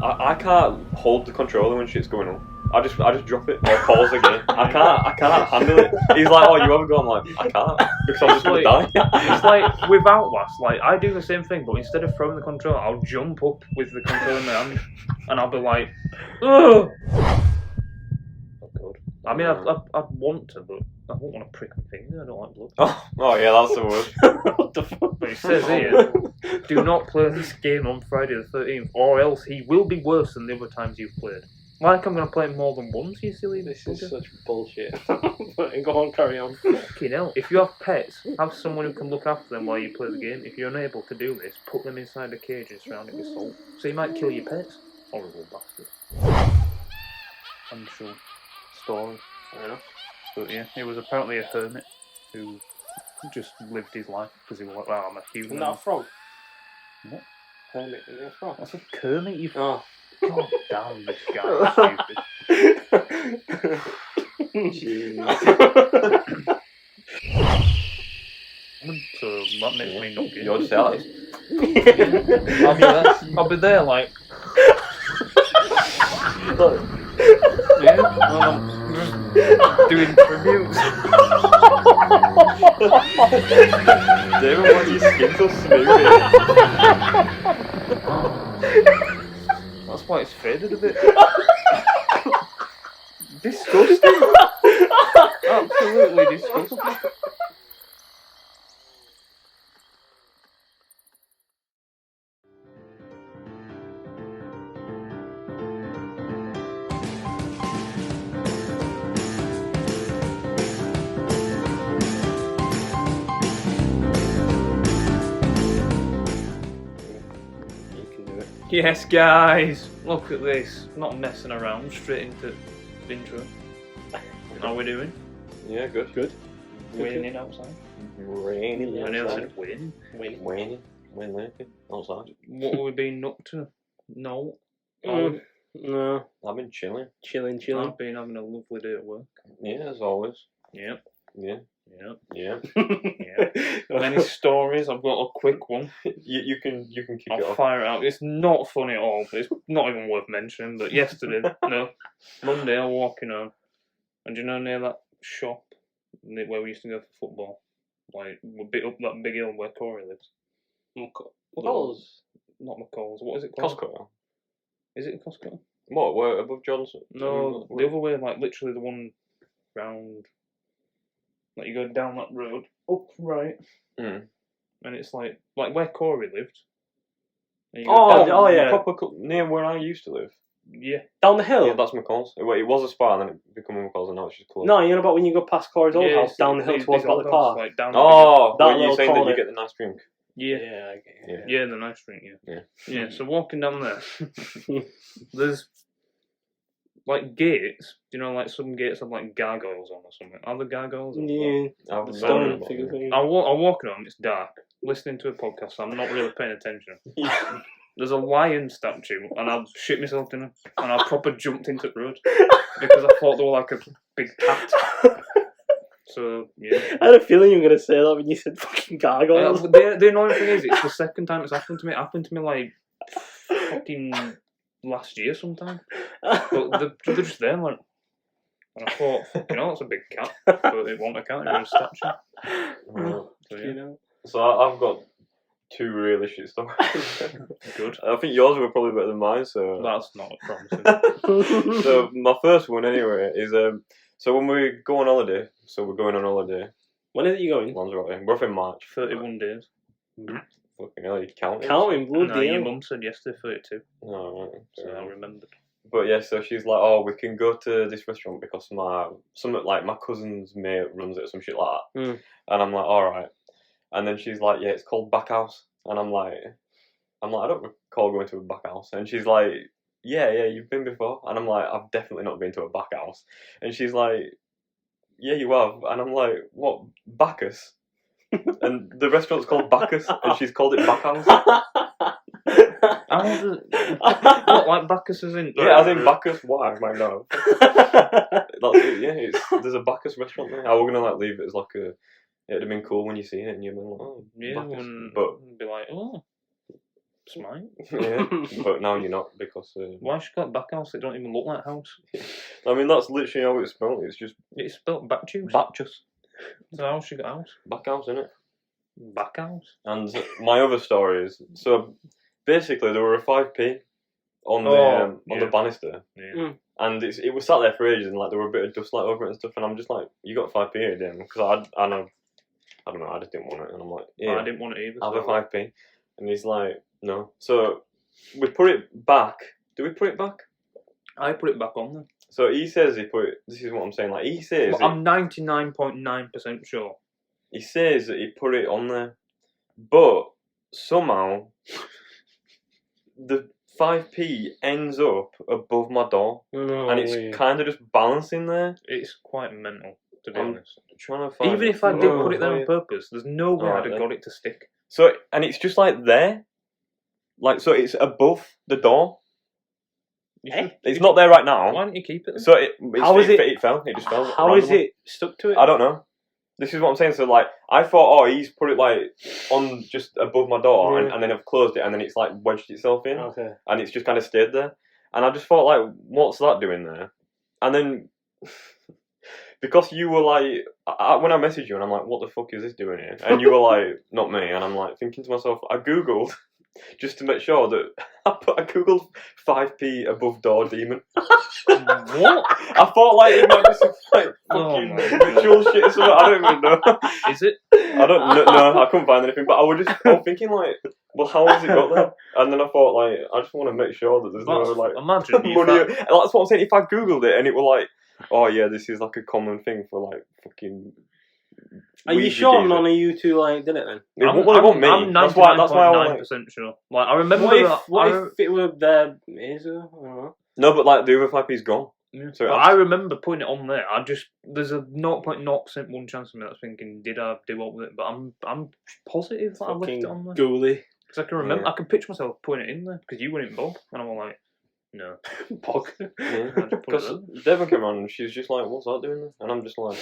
I can't hold the controller when shit's going on. I just drop it or pause the game. I can't handle it. He's like, oh, you ever go? I'm like, I can't because I'm just gonna die. It's like with Outlast, like I do the same thing, but instead of throwing the controller, I'll jump up with the controller in my hand, and I'll be like, ugh. Oh god. I mean, I'd want to, but I won't want to prick my finger. I don't like blood. Oh yeah, that's the worst. What the fuck? But it says here, do not play this game on Friday the 13th, or else he will be worse than the other times you've played. Like I'm going to play more than once, you silly. This is such bullshit. Go on, carry on. Fucking hell. If you have pets, have someone who can look after them while you play the game. If you're unable to do this, put them inside a cage and surround it with salt. So you might kill your pets. Horrible bastard. Untrue story. Fair enough. But yeah, it was apparently a hermit who just lived his life because he was like, well, I'm a human. Isn't that a frog? What? Hermit, isn't it a frog? I said Kermit, you Oh. God damn, this guy is stupid. So that makes me not good. You're just out. I'll be there like. Yeah, I'm just doing tributes. David, why is your skin so smooth? That's why it's faded a bit. Disgusting. Absolutely disgusting. Yes, guys, look at this. Not messing around, straight into the intro. How are we doing? Yeah, good. Good. Raining outside. Raining I never outside. said win. Raining outside. What have we been up to? No. No. I've been chilling. Chilling. I've been having a lovely day at work. Yeah, as always. Yep. Yeah. Yep. Yeah. Yeah. Many stories. I've got a quick one. You can kick it I'll off. fire it out. It's not funny at all, but it's not even worth mentioning. But yesterday, Monday, I was walking home, and do you know near that shop where we used to go for football, like a bit up that big hill where Corey lives. McCall's? Not McCall's. What is it called? Costco. Is it Costco? What? Where above Johnson? No, the other way, like literally the one round. Like you go down that road, up right, and it's like where Corey lived. And you go down, yeah. Proper near where I used to live. Yeah. Down the hill? Yeah, that's McCall's. Well, it was a spa and then it became McCall's and now it's just closed. No, you know about when you go past Corey's old house, down the hill towards the park? Like down Oh, that were you little saying corner. that you get the nice drink? Yeah. Yeah. The nice drink, Yeah. Yeah, so walking down there, there's like gates, you know, like some gates have like gargoyles on or something. Are there gargoyles? Yeah. I've Stone known figure thing. I'm walking on, it's dark, listening to a podcast, so I'm not really paying attention. There's a lion statue, and I shit myself in it, and I proper jumped into the road because I thought they were like a big cat. So, yeah. I had a feeling you were going to say that when you said fucking gargoyles. The annoying thing is, it's the second time it's happened to me. It happened to me like fucking last year sometime. But they're just there, like. And I thought, fucking hell, that's a big cat. But it wasn't a cat, it was a statue. So, yeah. So I've got two really shit stories. Good. I think yours were probably better than mine, so... That's not promising. So my first one anyway is, so when we go on holiday, so we're going on holiday. When is it you going? We're off in March. 31 days. Fucking hell, you counting? Counting, bloody No, your hell. mum said yesterday 32. Oh, right. So I remembered. But yeah, so she's like, oh, we can go to this restaurant because my cousin's mate runs it or some shit like that. And I'm like, alright. And then she's like, yeah, it's called Backhouse. And I'm like, I don't recall going to a Backhouse. And she's like, yeah, you've been before. And I'm like, I've definitely not been to a Backhouse. And she's like, yeah, you have. And I'm like, what, Bacchus? And the restaurant's called Bacchus, and she's called it Backhouse. What, like Bacchus is in? Yeah, I think Bacchus. Why? I might know. That's it. Yeah, there's a Bacchus restaurant there. I was gonna like leave it as like a. It'd have been cool when you see it, and you'd be like, oh, yeah, Bacchus. and But be like, oh. Smite. Yeah, but now you're not because. Why she got back house? It don't even look like house. I mean, that's literally how it's spelled. It's just It's spelled back juice. Baptist. So how she got house? Back house, innit? Back house. And my other story is so basically there were a 5p on the banister, and it was sat there for ages, and like there were a bit of dust like over it and stuff, and I'm just like, you got 5p here, Dan? Because I don't know, I just didn't want it, and I'm like, yeah, I didn't want it either. have a 5p, and he's like, no. So we put it back. Do we put it back? I put it back on there. So he says he put it. This is what I'm saying. Like he says, well, I'm 99.9% sure. He says that he put it on there, but somehow the 5p ends up above my door, and it's kind of just balancing there. It's quite mental, to be honest. Trying to find even if I did put it there on purpose, there's no way I'd have got it to stick. So, and it's just like there, like so, it's above the door. It's not there right now. Why don't you keep it then? So it fell. It just fell. How is it stuck to it? I don't know. This is what I'm saying. So like, I thought, oh, he's put it like on just above my door, and then I've closed it, and then it's like wedged itself in, and it's just kind of stayed there. And I just thought, like, what's that doing there? And then because you were like, when I messaged you, and I'm like, what the fuck is this doing here? And you were like, not me. And I'm like thinking to myself, I googled. Just to make sure that I googled 5p above door demon. What? I thought like it might be some like fucking ritual shit or something. I don't even know. Is it? I don't know. No, I couldn't find anything. But I was thinking like, well, how has it got there? And then I thought like, I just want to make sure that there's no like imagine money. That's what I'm saying. If I googled it and it were like, oh yeah, this is like a common thing for like fucking. Are you sure none of you two like did it then? It wasn't me. I'm 99.9% sure. Like I remember what if it were there years ago? I don't know. No, but like the other 5p's gone. Yeah. So I remember putting it on there. There's a 0.0% one chance of me that's thinking, did I do what with it? But I'm positive that I left it on there. Ghouly. Because I can remember, I can picture myself putting it in there because you were in Bob, and I'm all like, no, Bog. Because Devon came on and she's just like, what's that doing there? And I'm just like.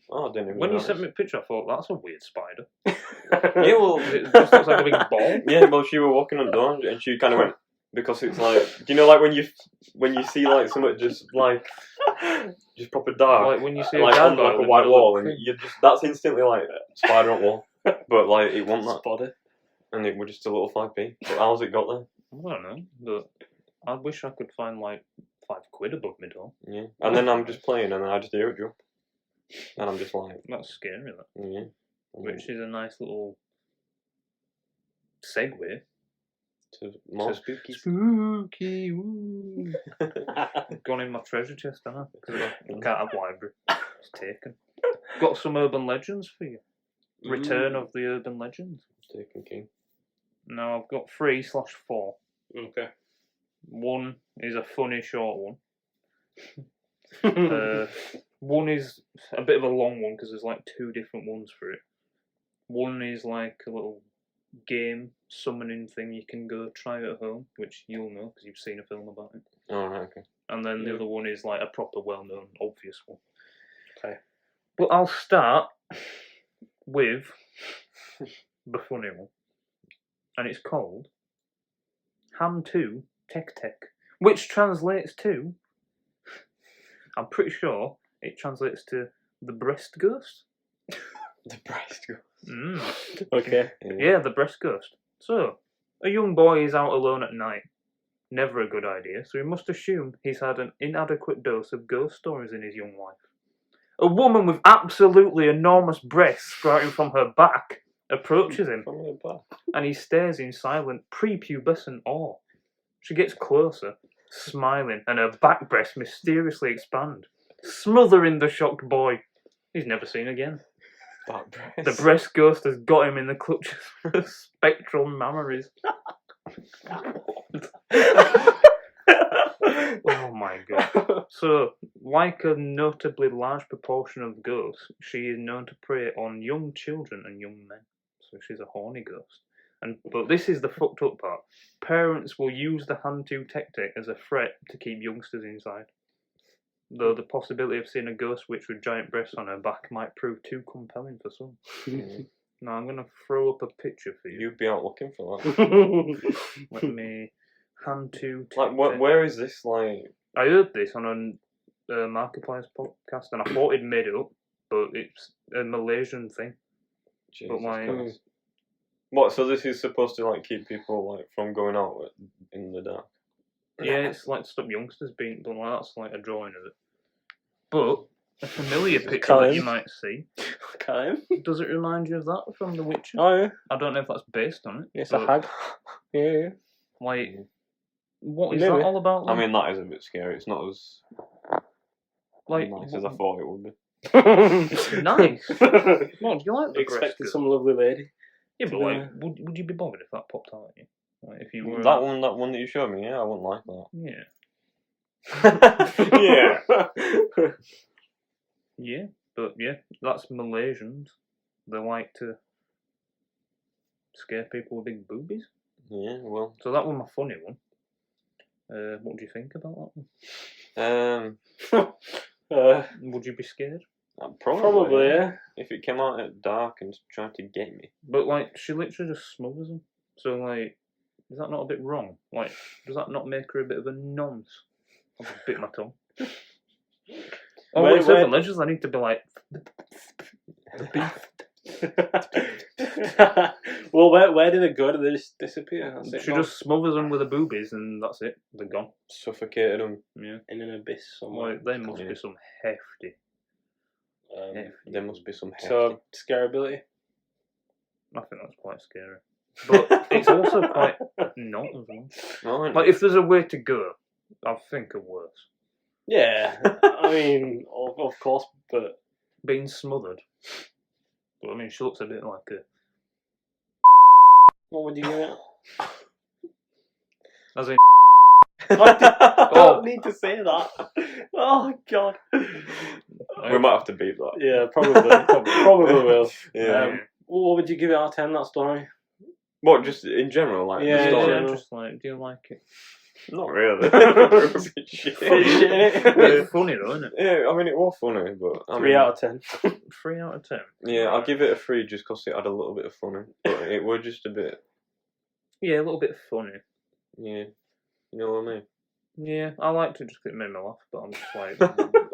Oh, I didn't even when notice. you sent me a picture, I thought, that's a weird spider. Yeah, well... It just looks like a big ball. Yeah, well, she were walking on the door and she kind of went... Because it's like... Do you know, like, when you see, like, something just, like... Just proper dark. Like, when you see like, a on, like, a white wall, and you just... That's instantly, like, spider on wall. But, like, it wasn't that. Body. And it was just a little 5p. But how's it got there? I don't know, but... I wish I could find, like, £5 above my door. Yeah. And then I'm just playing and I just hear it drop. And I'm just like... That's scary, that. Yeah. Which is a nice little segue to more spooky. Spooky, woo. Gone in my treasure chest, haven't I? Because I can't have library. It's taken. Got some urban legends for you. Return of the urban legends. Taken king. Now I've got 3/4. Okay. One is a funny short one. One is a bit of a long one because there's like 2 different ones for it. One is like a little game summoning thing you can go try at home, which you'll know because you've seen a film about it. Oh, right, okay. And then the other one is like a proper well-known, obvious one. Okay. But I'll start with the funny one. And it's called Hantu TekTek, which translates to... I'm pretty sure it translates to the breast ghost. The breast ghost. Okay. Yeah, the breast ghost. So, a young boy is out alone at night. Never a good idea, so he must assume he's had an inadequate dose of ghost stories in his young life. A woman with absolutely enormous breasts sprouting from her back approaches him, and he stares in silent, prepubescent awe. She gets closer, smiling, and her back breasts mysteriously expand, smothering the shocked boy. He's never seen again. Back breast. The breast ghost has got him in the clutches of her spectral memories. Oh my god. So, like a notably large proportion of ghosts, she is known to prey on young children and young men. So she's a horny ghost. But this is the fucked up part. Parents will use the Hantu TekTek as a threat to keep youngsters inside. Though the possibility of seeing a ghost witch with giant breasts on her back might prove too compelling for some. No, I'm gonna throw up a picture for you. You'd be out looking for that. Let me. Hantu Like, TekTek. where is this? Like, I heard this on a Markiplier's podcast, and I thought he'd made it up, but it's a Malaysian thing. Jesus But like, Christ. What? So this is supposed to like keep people like from going out in the dark? yeah, it's like to stop youngsters being. But like, that's like a drawing of it. But a familiar picture that you might see. Okay. Does it remind you of that from The Witcher? Oh yeah. I don't know if that's based on it. It's a hag. Yeah. Like, what is Maybe. that all about? I Then? mean, that is a bit scary. It's not as like, nice as I thought it would be. nice. What, do you like the Expected dress some lovely lady. Yeah, but like, would you be bothered if that popped out at you? Like, if you were That one that you showed me, yeah, I wouldn't like Yeah. that. Yeah, but yeah, that's Malaysians. They like to scare people with big boobies. Yeah, well. So that was my funny one. What do you think about that one? Would you be scared? Probably, yeah. If it came out at dark and tried to get me. But like, she literally just smothers them. So like, is that not a bit wrong? Like, does that not make her a bit of a nonce? I'll just bit my tongue. Oh, wait, it's over legends. I need to be like the beef. Well, where do they go? Do they just disappear? She just smothers them with the boobies, and that's it. They're gone. Suffocated them. Yeah. In an abyss somewhere. Like, they must be some hefty. There must be some hefty. So, scarability? I think that's quite scary. But it's also quite not as well. No, Like, if there's a way to go, I think of worse. Yeah. I mean, of course, but... Being smothered. But I mean, she looks a bit like a... What would you give it? As in... I don't need to say that. Oh, God. we might have to beat that. Yeah, probably will. Yeah. What would you give it out of 10, that story? What, just in general? Like, Yeah, the story? Yeah, just like, do you like it? Not really. It's a bit shit. It's funny though, isn't it? Yeah, I mean, it was funny, but... I 3 mean, out of 10. 3 out of 10. Yeah, I'll give it a 3 just because it had a little bit of funny. But it was just a bit... Yeah, a little bit funny. Yeah. You know what I mean? Yeah, I liked it just 'cause it made me laugh, but I'm just like...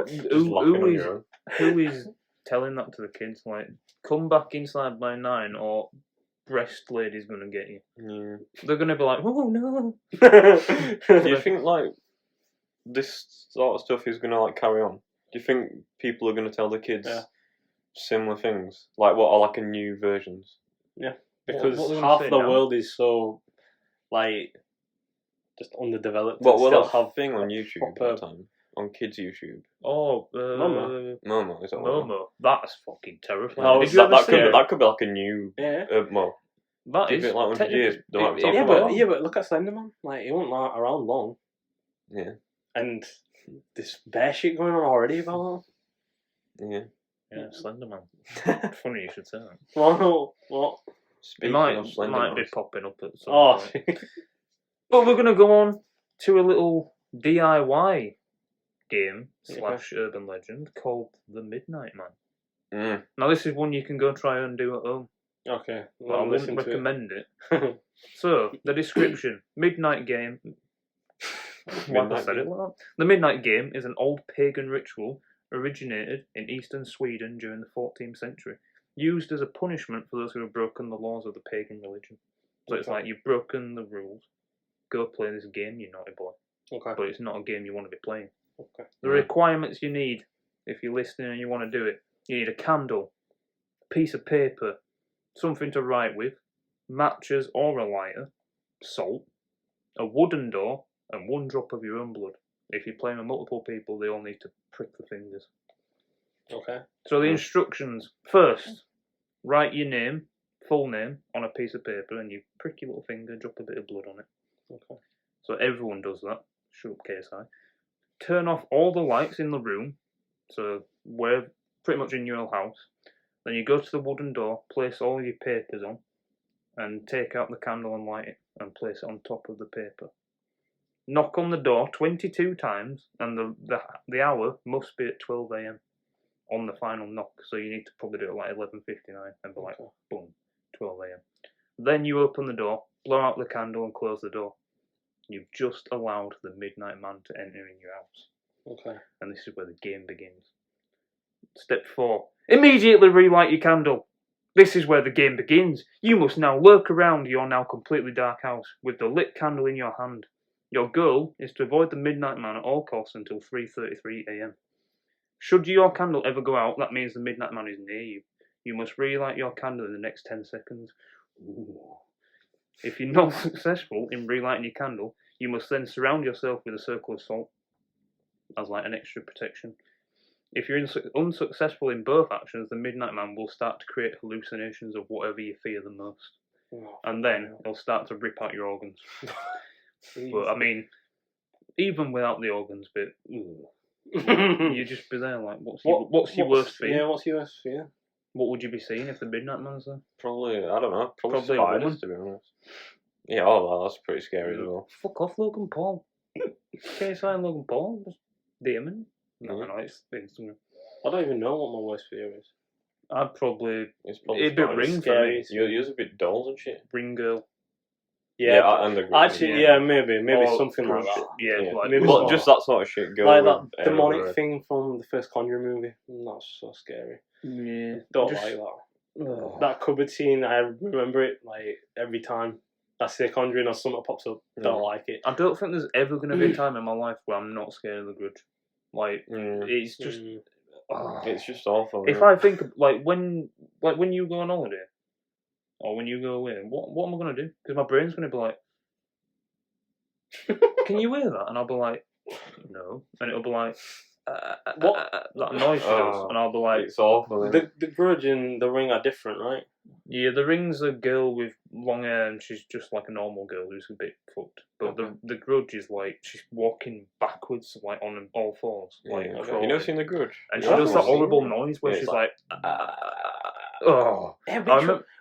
Just laughing on your own. who is telling that to the kids? Like, come back inside by 9 or breast lady's gonna get you. Yeah. They're gonna be like, oh no. Do you think, like, this sort of stuff is gonna, like, carry on? Do you think people are gonna tell the kids similar things? Like, what are, like, a new versions? Yeah, because what half say the now? world is so, like, just underdeveloped. What and will still that have thing on YouTube at proper- the time? On kids' YouTube? Oh, Momo. Momo, is that what? Momo. That's fucking terrifying. Oh, Did you ever see it? That could be like a new... Yeah. Well, That give is it like 100 years. They might be it- talking Yeah, about but look at Slenderman. Like, he wasn't around long. Yeah. And this bear shit going on already about Yeah. Yeah, Slenderman. Funny you should say that. Well, what? It Speaking might of Slender be Mouse. popping up at some Oh, point. But we're gonna go on to a little DIY game / urban legend called The Midnight Man. Now this is one you can go try and do at home. okay. But I wouldn't recommend it. So the description: Midnight game. Like I said it like that. The Midnight Game is an old pagan ritual originated in eastern Sweden during the 14th century, used as a punishment for those who have broken the laws of the pagan religion. So it's like, you've broken the rules, go play this game, you naughty boy. Okay. But it's not a game you want to be playing. Okay. The requirements you need, if you're listening and you want to do it, you need a candle, a piece of paper, something to write with, matches or a lighter, salt, a wooden door, and 1 drop of your own blood. If you're playing with multiple people, they all need to prick the fingers. Okay. So the instructions: first, write your name, full name, on a piece of paper, and you prick your little finger, drop a bit of blood on it. Okay. So everyone does that. Shut up, KSI. Turn off all the lights in the room. So we're pretty much in your house. Then you go to the wooden door, place all your papers on, and take out the candle and light it, and place it on top of the paper. Knock on the door 22 times, and the hour must be at 12 a.m. on the final knock. So you need to probably do it like 11:59 and be like, boom, 12 a.m. Then you open the door, blow out the candle, and close the door. You've just allowed the midnight man to enter in your house. Okay. And this is where the game begins. Step 4. Immediately relight your candle. This is where the game begins. You must now lurk around your now completely dark house with the lit candle in your hand. Your goal is to avoid the midnight man at all costs until 3:33 a.m. Should your candle ever go out, that means the midnight man is near you. You must relight your candle in the next 10 seconds. Ooh. If you're not successful in relighting your candle, you must then surround yourself with a circle of salt as like an extra protection. If you're unsuccessful in both actions, the midnight man will start to create hallucinations of whatever you fear the most. And then he'll start to rip out your organs. But I mean, even without the organs bit, you'd just be there like, what's your worst fear? Yeah, what's your worst fear? What would you be seeing if the midnight man's there? Probably, I don't know, probably a spiders, woman. to be honest. Yeah, oh, that's pretty scary as well. Fuck off, Logan Paul. Okay, sign Logan Paul. Just DM. No, it's something. I don't even know what my worst fear is. I'd probably. It's probably It'd be Ring for me. You're a bit dolls and shit. Ring girl. Yeah, and the girl. Actually, yeah, maybe something like that. Yeah, like maybe but just that sort of shit. Go like that demonic thing from the first Conjuring movie. That's so scary. Yeah, Don't like that. That cupboard scene, I remember it like every time I say Conjuring or something pops up. Don't like it. I don't think there's ever going to be a time in my life where I'm not scared of the Grudge. Like it's just. It's just awful. If I think when you go on holiday, or when you go away, what am I gonna do? Because my brain's gonna be like, "Can you hear that?" And I'll be like, "No," and it'll be like, "What?" That noise she does, and I'll be like, "It's awful." The Grudge and the Ring are different, right? Yeah, the Ring's a girl with long hair, and she's just like a normal girl who's a bit fucked. But the Grudge is like she's walking backwards, like on all fours, like you never seen the Grudge? And she does that horrible noise where she's like, oh.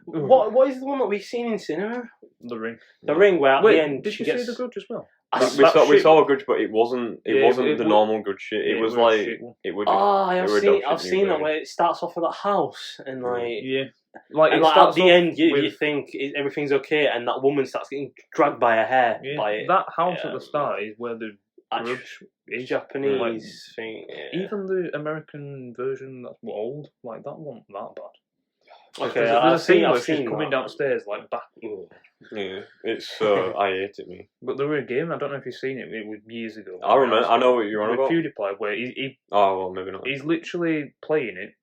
What is the one that we've seen in cinema? The Ring. The Ring, where at the end did you see the Grudge as well? We saw a Grudge, but it wasn't the normal Grudge shit. It was like it would. I've seen that where it starts off with that house and like like at the end you think everything's okay, and that woman starts getting dragged by her hair. By that house at the start is where the Grudge is. Japanese thing. Yeah. Even the American version that's old, like that wasn't that bad. Okay, I've seen coming downstairs like back. Yeah, it's so I hate it, me. But there were a game. I don't know if you've seen it. It was years ago. I remember. I know what you're on about. PewDiePie, where he. Oh well, maybe not. He's literally playing it,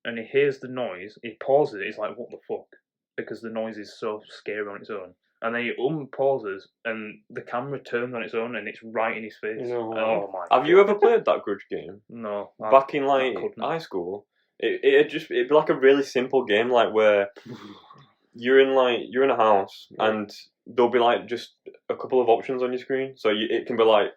and he hears the noise. He pauses it. He's like, "What the fuck?" Because the noise is so scary on its own. And then he unpauses, and the camera turns on its own, and it's right in his face. No. Oh my! Have you ever played that Grudge game? No. Back in like high school, it'd be like a really simple game, like where you're in a house, and there'll be like just a couple of options on your screen. So it can be like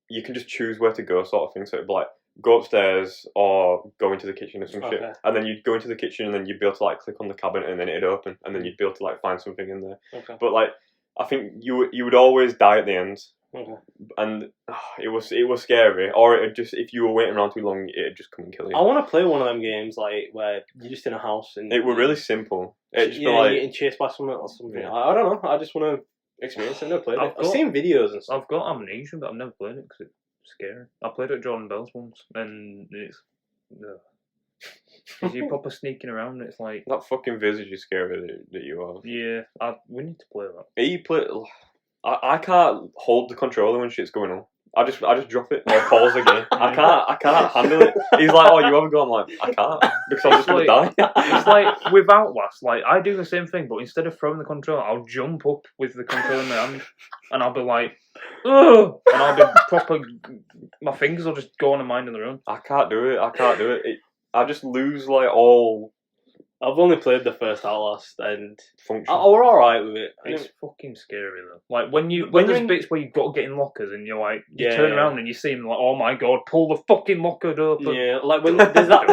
you can just choose where to go, sort of thing. So it'd be like go upstairs or go into the kitchen or some shit, and then you'd go into the kitchen, and then you'd be able to like click on the cabinet, and then it'd open, and then you'd be able to like find something in there. But like I think you would always die at the end, and it was scary. Or it just if you were waiting around too long, it'd just come and kill you. I want to play one of them games like where you're just in a house and it were really simple. It'd just be you're like getting chased by something or something. Yeah. I don't know. I just want to experience it. I've never played it. I've seen videos and stuff. I've got Amnesia, but I've never played it because it's scary. I played it at Jordan Bell's once, and it's you're proper sneaking around. It's like that fucking visage is scary that you have. Yeah, we need to play that. You play. I can't hold the controller when shit's going on. I just drop it or pause the game. I can't handle it. He's like, "Oh, you have a go?" I'm like, "I can't because I'm just gonna die." It's like with Outlast. Like I do the same thing, but instead of throwing the controller, I'll jump up with the controller in my hand, and I'll be like, "Ugh!" and I'll be proper. My fingers will just go on a mind of their own. I can't do it. I just lose like all. I've only played the first Outlast and function. We're alright with it. It's fucking scary though. Like when there's bits where you've got to get in lockers and you're like, you turn around and you see them like, oh my god, pull the fucking locker door open. Yeah, like when there's that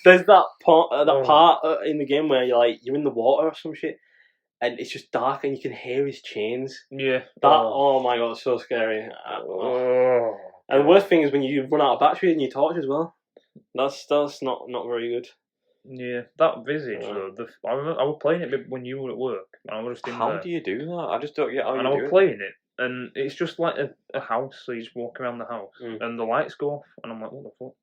there's that part in the game where you're in the water or some shit, and it's just dark and you can hear his chains. Yeah. Oh my god, it's so scary. And the worst thing is when you run out of battery in your torch as well. That's not very good. Yeah, that Visage though. I remember I was playing it when you were at work, and I was just in How there. do you do that? I just don't get how And you I do was it. playing it, and it's just like a house, so you just walk around the house, and the lights go off, and I'm like, what the fuck?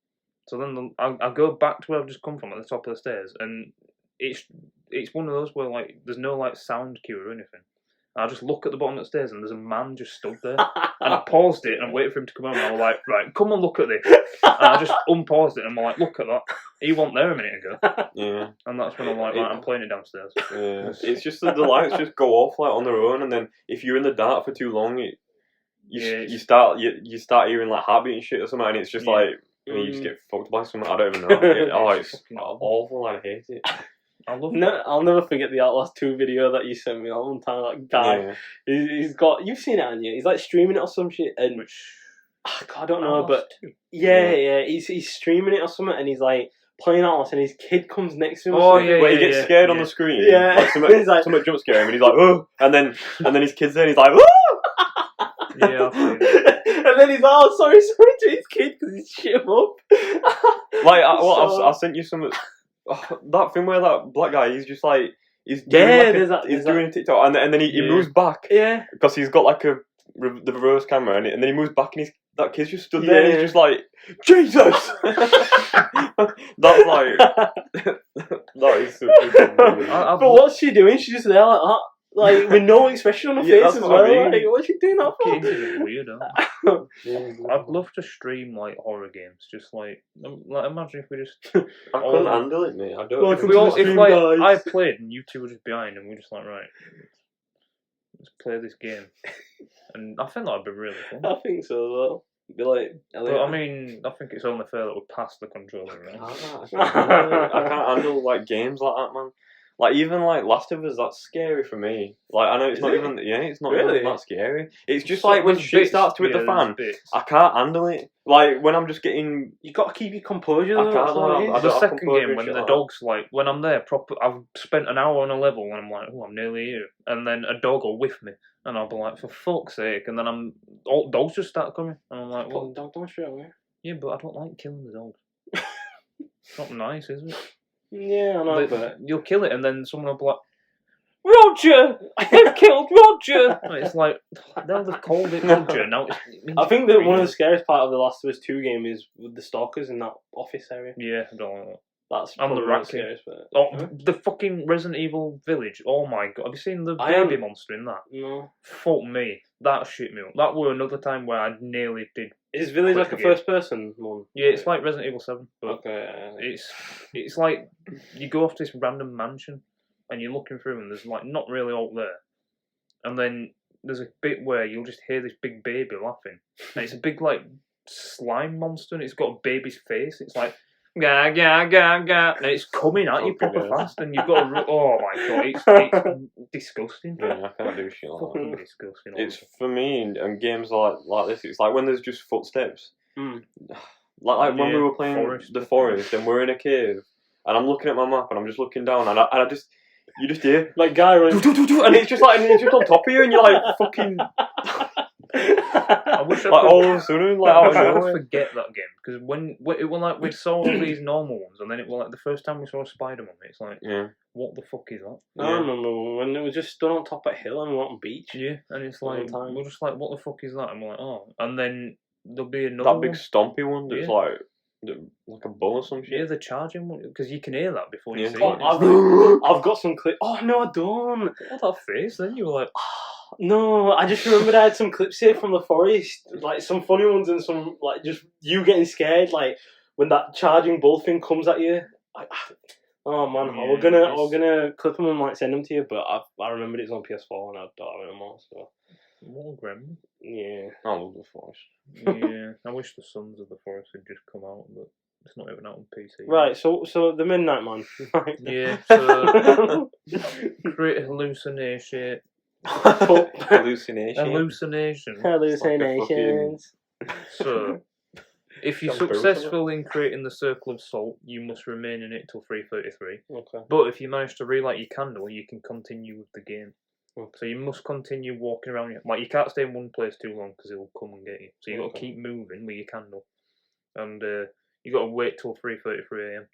So then I go back to where I've just come from, at the top of the stairs, and it's one of those where like there's no like sound cue or anything. I just look at the bottom of the stairs and there's a man just stood there. And I paused it and I waited for him to come on and I was like, right, come and look at this. And I just unpaused it and I'm like, look at that. He wasn't there a minute ago. Yeah. And that's when I'm like, right, I'm playing it downstairs. Yeah. It's just that the lights just go off like on their own, and then if you're in the dark for too long, you start hearing like heartbeat and shit or something, and it's just like you just get fucked by something. I don't even know. It's awful. I hate it. I'll never forget the Outlast 2 video that you sent me one time. That guy, he's got, you've seen it, haven't you? He's like streaming it or some shit, and I don't know, but he's streaming it or something, and he's like playing Outlast, and his kid comes next to him. Where he gets scared on the screen. Yeah, like something jump scare him, and he's like, oh, and then his kid's there, and he's like, oh. Yeah, and then he's like, oh, sorry to his kid because he's shit him up. Like, I sent you some. That thing where that black guy, he's just like he's doing a TikTok, and then he moves back, because he's got like the reverse camera, and then he moves back, and that kid's just stood there, and he's just like, Jesus. That's like that is so good. But what's she doing? She's just there like that. Like, with no expression on her face as well. I mean. Like, what's she doing that for? Kids are weird, I'd love to stream like horror games. Just like imagine if we just. I couldn't handle it, mate. I don't. Well, if I played and you two were just behind, and we're just like, right, let's play this game, and I think that'd be really fun. I think so as well. Be like, but I mean, I think it's only fair that we pass the controller around. I can't handle like games like that, man. Like, even like Last of Us, that's scary for me. Like, I know it's not even that scary. It's just like when shit starts to hit the fan, I can't handle it. Like, when I'm just getting, you got to keep your composure. I can't. The second game when the dog's like, when I'm there, I've spent an hour on a level and I'm like, oh, I'm nearly here, and then a dog will whiff me, and I'll be like, for fuck's sake, and then dogs just start coming, and I'm like, well, dog don't straight away. Yeah, but I don't like killing the dogs. It's not nice, is it? Yeah, I know, but you'll kill it, and then someone will be like, Roger! They've killed Roger! And it's like, now they've called it Roger. Now I think that one of the scariest part of the Last of Us 2 game is with the stalkers in that office area. Yeah, I don't like that. That's and the rat scariest bit. The fucking Resident Evil village. Oh my god. Have you seen the baby monster in that? No. Fuck me. That shit me up. That were another time where I nearly did. Is Village like a first person one? Yeah, it's like Resident Evil 7. But okay. It's like you go off to this random mansion and you're looking through and there's like not really all there. And then there's a bit where you'll just hear this big baby laughing. And it's a big like slime monster and it's got a baby's face. It's like ga ga ga ga, and it's coming at you proper fast, and you've got to. Oh my god, it's disgusting. Yeah, I can't do shit like that. Disgusting. It's for me and games like this. It's like when there's just footsteps. Like when we were playing the forest, and we're in a cave, and I'm looking at my map, and I'm just looking down, and I just. You just hear like guy running, and it's just like it's just on top of you, and you're like fucking. I wish I like could, all of a sudden, like I wish I could forget that game because when it was like we saw all these normal ones, and then it was like the first time we saw a Spider-Man, it's like, what the fuck is that? I remember when it was just stood on top of a hill and we went on beach. Yeah, and it's like we're just like, what the fuck is that? And we're like, oh, and then there'll be another that big stompy one that's like a bull or some shit. Yeah, the charging one, because you can hear that before you see it. I've got some clips. Oh no, I don't. What that face? Then you were like. No, I just remembered I had some clips here from the forest, like some funny ones and some like just you getting scared, like when that charging bull thing comes at you. Oh man, we're gonna clip them and like send them to you, but I remembered it's on PS4 and I don't have it anymore. So more grim. Yeah, I love the forest. Yeah, I wish the Sons of the Forest had just come out, but it's not even out on PC. Right, so the Midnight Man. Yeah, so create hallucination. Hallucinations. So, if you're successful in creating the circle of salt, you must remain in it till 3:33. Okay. But if you manage to relight your candle, you can continue with the game. So you must continue walking around. Like, you can't stay in one place too long because it'll come and get you. So you got to keep moving with your candle, and you got to wait till 3:33 a.m.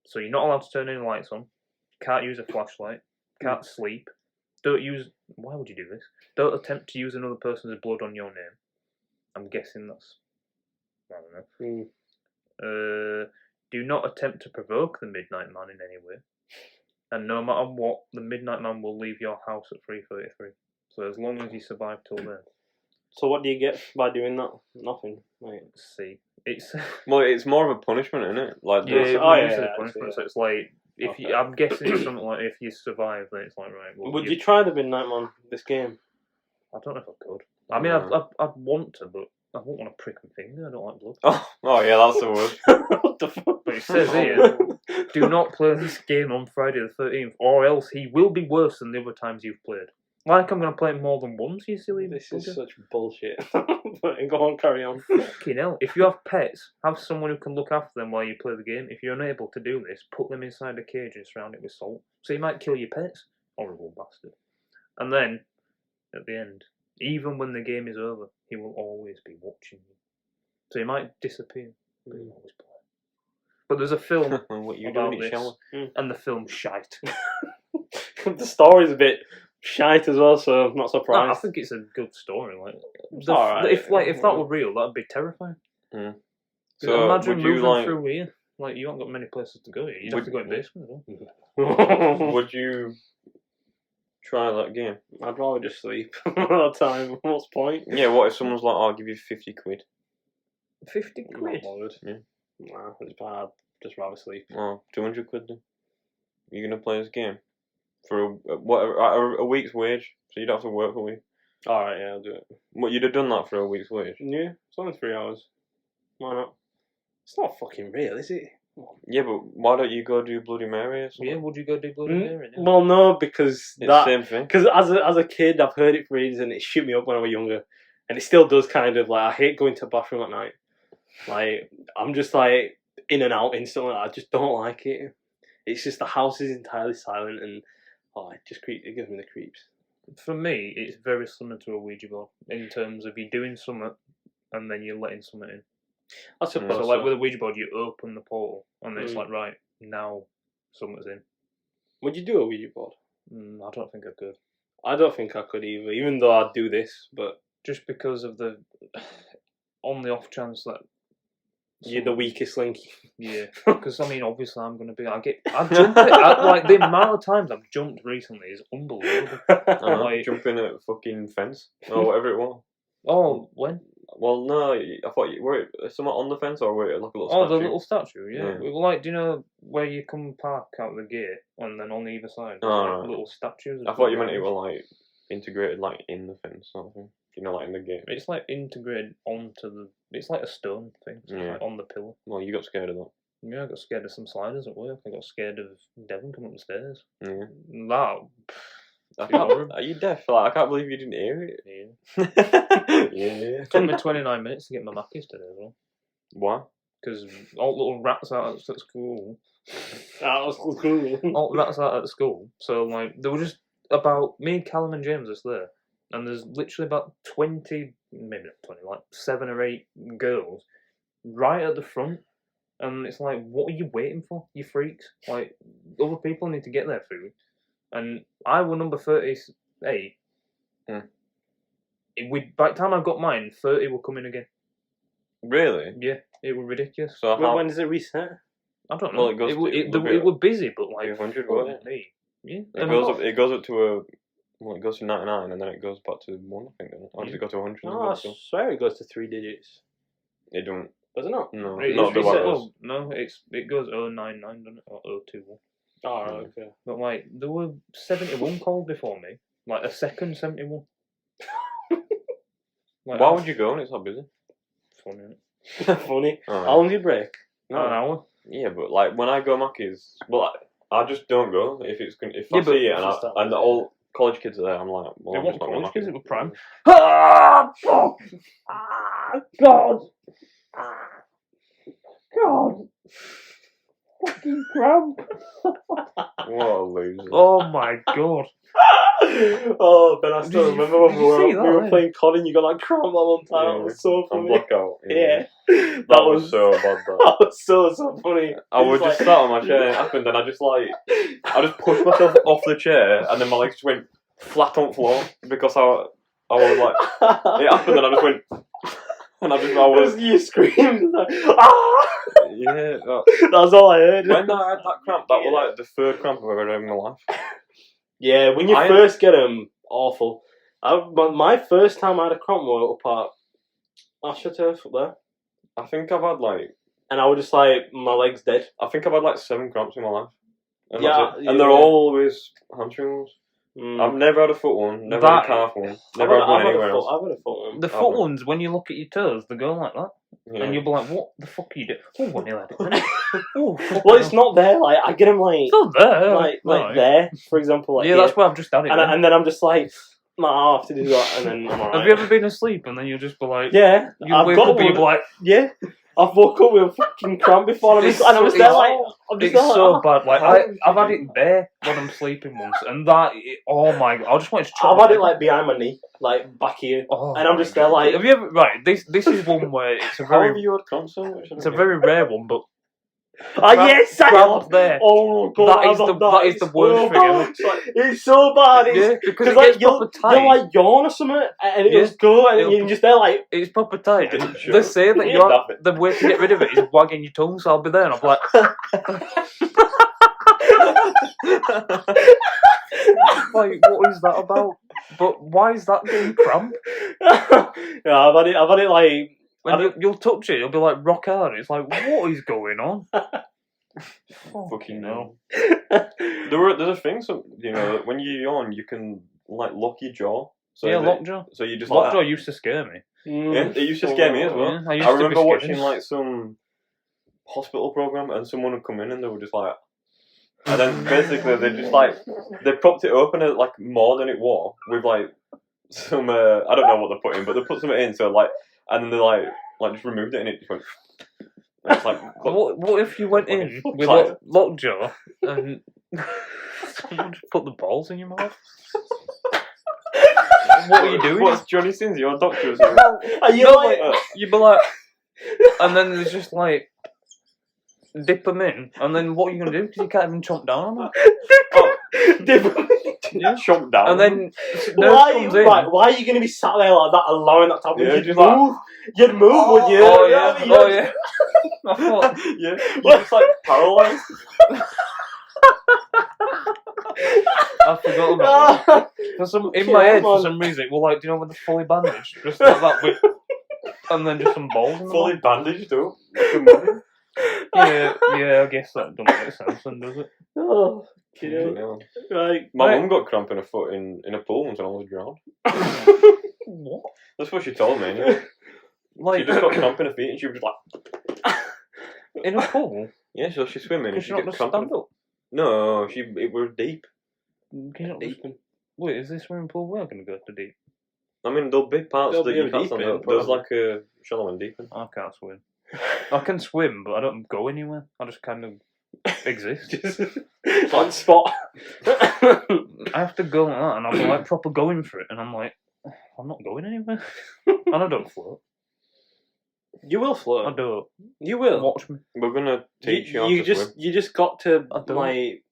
So you're not allowed to turn any lights on. Can't use a flashlight. Can't sleep. Don't use. Why would you do this? Don't attempt to use another person's blood on your name. I'm guessing that's. I don't know. Do not attempt to provoke the Midnight Man in any way. And no matter what, the Midnight Man will leave your house at 3:33. So as long as you survive till then. So what do you get by doing that? Nothing. Like, See, it's Well, it's more of a punishment, isn't it? Like, yeah, this- it's a punishment. actually, So it's like if you, I'm guessing it's something like if you survive, then it's like right. Well, would you try the Midnight Man this game? I don't know if I could. I mean, I'd want to, but I won't want to prick my finger. I don't like blood. Oh yeah, that's the word. What the fuck? But it says here, do not play this game on Friday the 13th, or else he will be worse than the other times you've played. Like I'm going to play it more than once, you silly This bugger. is such bullshit. But go on, carry on. Fucking hell. If you have pets, have someone who can look after them while you play the game. If you're unable to do this, put them inside a cage and surround it with salt. So you might kill your pets. Horrible bastard. And then, at the end, even when the game is over, he will always be watching you. So he might disappear, but he'll always play. But there's a film What you about doing? this, Shower? and the film's shite. The story's a bit shite as well, so I'm not No, surprised. I think it's a good story. Like, alright. if that were real, that'd be terrifying. Mm. 'Cause So imagine would you moving like? through here. Like, you haven't got many places to go here. You'd have to go in the basement as well. Would you try that game? I'd rather just sleep all the time. What's the point? Yeah. What if someone's like, "I'll give you 50 quid"? 50 I'm quid? not bothered. Yeah. Nah, it's bad. Just rather sleep. Oh, 200 quid then. You're gonna play this game for a week's wage, so you don't have to work for a week. Alright, yeah, I'll do it. What, you'd have done that for a week's wage? Yeah, it's only 3 hours. Why not? It's not fucking real, is it? Yeah, but why don't you go do Bloody Mary or something? Yeah, would you go do Bloody Mary now? Well, no, because It's the same thing. Because as a kid, I've heard it for ages, and it shoot me up when I was younger, and it still does kind of like I hate going to the bathroom at night. Like I'm just like in and out instantly. I just don't like it. It's just the house is entirely silent, and it gives me the creeps. For me, it's very similar to a Ouija board in terms of you doing something and then you're letting something in. I suppose. So, like with a Ouija board, you open the portal and then it's like, right, now something's in. Would you do a Ouija board? I don't think I could. I don't think I could either, even though I'd do this, but Just because of the on the off chance that you're the weakest link. Yeah, because I mean, obviously, I'm gonna be. I jump it. Like the amount of times I've jumped recently is unbelievable. Like, jumping a fucking fence or whatever it was. Oh, when? Well, no, I thought you were it somewhat on the fence or were it like a little Oh, statue? the little statue. Yeah. Yeah. Well, like, do you know where you come park out the gate and then on either side, Oh, like, right. little statues? I thought you meant it were like integrated like in the fence sort of thing. You know, like in the game. It's like integrated onto the. It's like a stone thing, so it's Yeah. like on the pillar. Well, you got scared of that. Yeah, I got scared of some sliders at work. I got scared of Devon coming up the stairs. Yeah. That. I It's can't, horrible. are you deaf? Like, I can't believe you didn't hear it. Yeah. Yeah. It took me 29 minutes to get my Mackies today as well. Why? Because all little rats out at school. That was cool. All the rats out at school. So, like, there were just about. Me and Callum and James are there. And there's literally about 20, maybe not 20, like 7 or 8 girls right at the front. And it's like, what are you waiting for, you freaks? Like, other people need to get their food. And I were number 38. Mm. By the time I got mine, 30 were coming again. Really? Yeah, it was ridiculous. So how? When does it reset? I don't know. Well, it goes to- it were busy, but like 200, fuck wasn't it? me. Yeah. It goes up. It goes up to a. Well, it goes to 99 and then it goes back to 1. I think. Or does it go to 100? and Oh, then I go to- swear it goes to 3 digits. It don't. Does it not? No, It not is the way it reset- was. no, it goes 099, doesn't it? Or 021. Oh, right, okay. But like there were 71 called before me. Like a second 71. Like, Why would you go when it's not busy? Funny, isn't it? Funny. Alright. How long do you break? An hour. Yeah, but like when I go Mackey's, well, I just don't go if it's if Yeah, I but see it and, it's just and the old college kids are there. I'm like, well, They I'm want just not going college kids, Mackey's. it was prime. Ah, fuck! Ah, God! Ah, God! Fucking crab! What a loser! Oh my god. Oh, Ben, I still remember when did you we were playing COD and you got like cramp that one time. Yeah, That was so I'm funny. blackout. Yeah. That was so bad. That. That was so funny. I was just sat on my chair and it happened, and I just pushed myself off the chair, and then my legs just went flat on the floor because I was like, it happened, and I just went, and I was. You screamed like, ah! Yeah, That's all I heard. when I had that cramp, that was like the third cramp I've ever had in my life. Yeah, when you first get them, awful. My first time I had a cramp was up at AstroTurf up there. I think I've had like. And I was just like, my leg's dead. I think I've had like 7 cramps in my life. And Yeah, that's it. And they're always hamstring ones. Mm. I've never had a foot one, never had a calf one, never had one anywhere else. I've had a foot one. The foot ones, when you look at your toes, they go like that. Yeah. And you'll be like, what the fuck are you doing? Oh, what nearly had it. Oh, well, it's not there. Like, I get them like... It's not there. Like Right. there, for example. Like yeah, here. that's where I've just had it. And then I'm just like, nah, I'll have to do that, and then I'm alright. Have you ever been asleep and then you'll just be like... Yeah. You wake up and you'll be like... Yeah. I've woke up with a fucking cramp before, and I'm just there like... It's so bad. Like, I've had it there when I'm sleeping once, and that... Oh my God. I just wanted to try. I've had it like behind my knee, like back here, and I'm just there like... Have you ever... Right, this is one where it's a How very... have you had cramps? It's a very rare one, but... Oh yes, I cramp there. Oh God, that is the worst thing ever. It's so bad. Yeah, because it like gets proper tight. you'll like yawn or something, and it'll just go, and you're just there like... It's proper tight. And Sure. they say that the way to get rid of it is wagging your tongue, so I'll be there and I'll be like... like, what is that about? But why is that getting cramp? Yeah, I've had it like... When you'll touch it, it'll be like rock hard. It's like, what is going on? Fucking no. There's a thing, so you know, when you yawn, you can like lock your jaw. So yeah, lockjaw. So you just Lockjaw used to scare me. Yeah, it used to scare me as well. Yeah, I remember watching like some hospital program, and someone would come in and they were just like, and then basically they propped it open at like more than it was with like some I don't know what they put in, but they put something in, so like. And then they like just removed it and it just went. And it's like, what if you went in with lockjaw and someone just put the balls in your mouth? What are you doing? What's Johnny Sins? You're a doctor or something? Are you like... You'd be like, and then there's just like dip them in, and then what are you gonna do? Because you can't even chomp down on them. Dip them Yeah, chomp down. And then why are you going to be sat there like that, allowing that to happen? Yeah, You'd move, wouldn't you? Oh yeah, oh yeah. I thought, yeah, you're just like paralysed. I forgot about that. In my head, for some reason, well, like, do you know, with the fully bandaged, just like that bit, and then just some balls. Fully bandaged up. Yeah, I guess that doesn't make sense, then, does it? Oh, right. My mum got cramp in her foot in a pool once and I was drowned. What? That's what she told me. Anyway. Like, she just got cramp in her feet and she was just like. In a pool? Yeah, so she's swimming and She she not gets just cramp. stand up? No, it was deep. Can you not just... Wait, is this swimming pool we're going to go to deep? I mean, there'll be parts There'll that be you a can't deep stand end, up. There's probably. like a shallow and deep end. I can't swim. I can swim, but I don't go anywhere. I just kind of exist. On spot. I have to go like that, and I'm like proper going for it, and I'm like, I'm not going anywhere. And I don't float. You will float. I don't. You will. Watch me. We're gonna teach you how to swim. You just got to I don't. like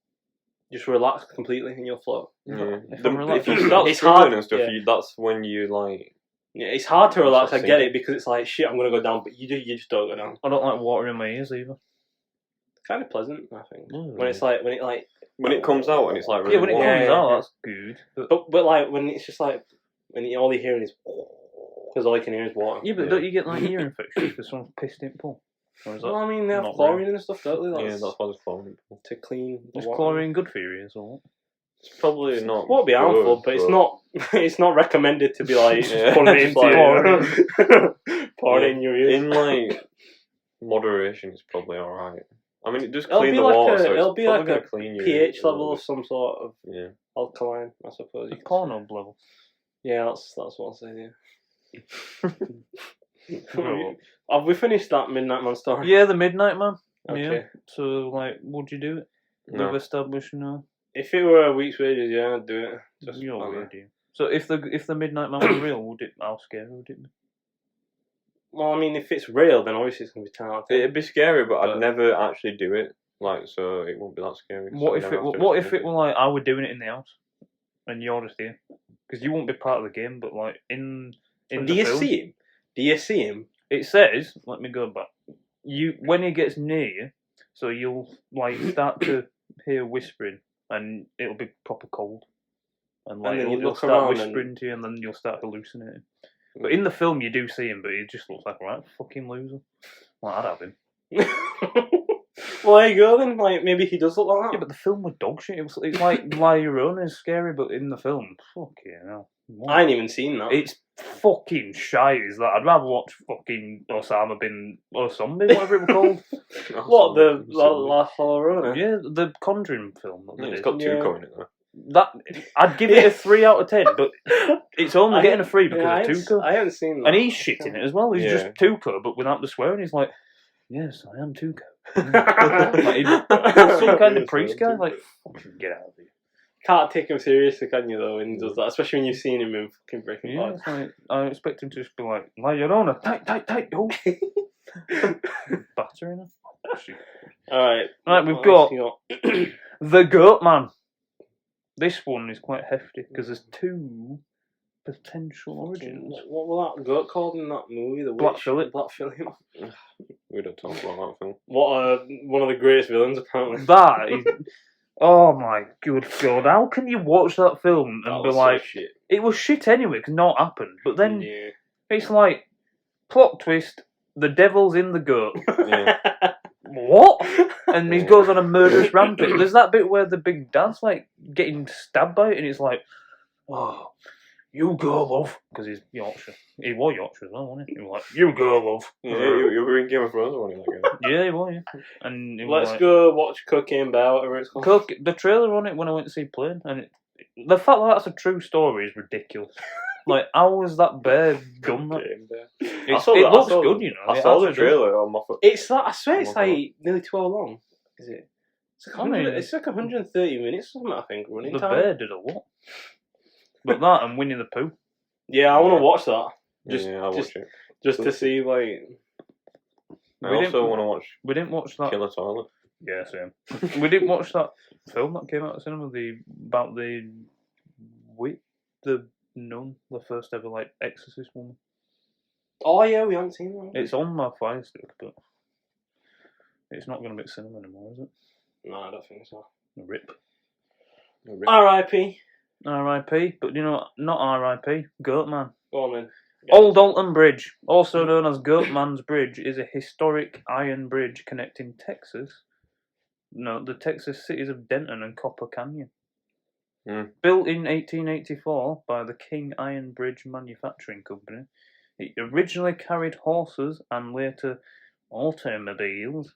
just relax completely and you'll float. Yeah. If I'm relaxed, If you start it's struggling hard, and stuff, yeah. that's when you like. Yeah, it's hard to relax. I That's get it. it because it's like shit. I'm gonna go down, but you just don't go down. I don't like water in my ears either. Kind of pleasant, I think. Mm. When When it comes out and it's like really Yeah, when it warm. comes Yeah. out, that's good. but like when it's just like when all you're hearing is because all you can hear is water. Yeah, but don't you get like ear infections because someone's pissed in pool? Or is that Well, I mean, they have not chlorine and stuff, don't they? Yeah, that's why there's chlorine. to clean the Is water. chlorine good for your ears or what? It's probably not. It won't be harmful, but it's not. It's not recommended to be like Yeah. putting it into Like- pouring it in your ears. In like moderation, it's probably alright. I mean, it does It'll clean be the like water, a- so it'll it's be probably like gonna a clean your pH ears a level little of some sort of bit. Yeah. alkaline, I suppose. The Pornhub level. Yeah, that's what I'll say. Yeah. No. Have we finished that Midnight Man story? Yeah, the Midnight Man. Okay. Yeah. So, like, would you do it? No. We've established no. If it were a week's wages, yeah, I'd do it. Just You're I weird, you. So if the Midnight Man was real, how scary would it be? Well, I mean, if it's real, then obviously it's gonna be 10 out of 10. It'd be scary, but I'd never actually do it. Like, so it won't be that scary. What if it were like I were doing it in the house, and you're just here? Because you won't be part of the game, but like in Do the you film, see him? Do you see him? it says, let me go back. When he gets near you, so you'll like start to hear whispering, and it'll be proper cold, and like then you he'll look start around whispering to you, and then you'll start hallucinating. But in the film, you do see him, but he just looks like a right fucking loser. Well, I'd have him. Well, there you go then. Like, maybe he does look like that. Yeah, but the film was dog shit. It's like La Llorona is scary, but in the film, fucking hell. I ain't even seen that. It's fucking shite, is that? I'd rather watch fucking Osama bin Zombie, whatever it was called. What, the La Llorona? Yeah, the Conjuring film. Yeah, it's got two coming in there. That I'd give it a 3 out of 10, but it's only getting a 3 because of Tuco. I haven't seen that. And he's shitting it as well. He's just Tuco, but without the swearing. He's like, yes, I am Tuco. Like, some kind of priest guy. Like, fucking get out of here. Can't take him seriously, can you, though, when he does that? Especially when you've seen him in fucking Breaking Yeah, Bad. it's like, I expect him to just be like, La Llorona, tight, oh. Battering her. Alright. Right, we've got The Goatman. This one is quite hefty because there's 2 potential origins. What was that goat called in that movie? The Black Witch? Phillip. Black Phillip. We don't talk about that film. What one of the greatest villains, apparently. That is, oh my good god! How can you watch that film and be like, shit. it was shit anyway because not happened. But then Yeah. it's like plot twist: the devil's in the goat. Yeah. What? And he goes on a murderous rampage. There's that bit where the big dad's like getting stabbed by it, and it's like, oh, you go, love, because he's Yorkshire. He was Yorkshire as well, wasn't he? He was like, you go, love. Yeah, you were in Game of Thrones, weren't you? Like, Yeah, he was. Yeah. And he was Let's like, go watch Cocaine Bear, whatever it's called. The trailer on it when I went to see Plane, and the fact that that's a true story is ridiculous. Like, how was that bear done that? It looks good, you know. I saw the trailer on my foot. It's like, I swear it's like nearly 2 hours long. Is it? It's like, it's like 130 minutes or something, I think, running the time. bear did a lot. But that and Winnie the Pooh. Yeah, I want to watch that. I'll watch it. Just to see, like... I also want to watch We didn't watch that. Killer Toilet. Yeah, same. We didn't watch that film that came out of cinema, about the nun, the first ever, like, exorcist woman. Oh, yeah, we haven't seen that. It's on my Fire Stick, but it's not going to be at cinema anymore, is it? No, I don't think so. Rip. R.I.P. R.I.P. But, you know, not R.I.P. Goatman. Go on, then. Old Alton Bridge, also known as Goatman's Bridge, is a historic iron bridge connecting the Texas cities of Denton and Copper Canyon. Built in 1884 by the King Iron Bridge Manufacturing Company, it originally carried horses and later automobiles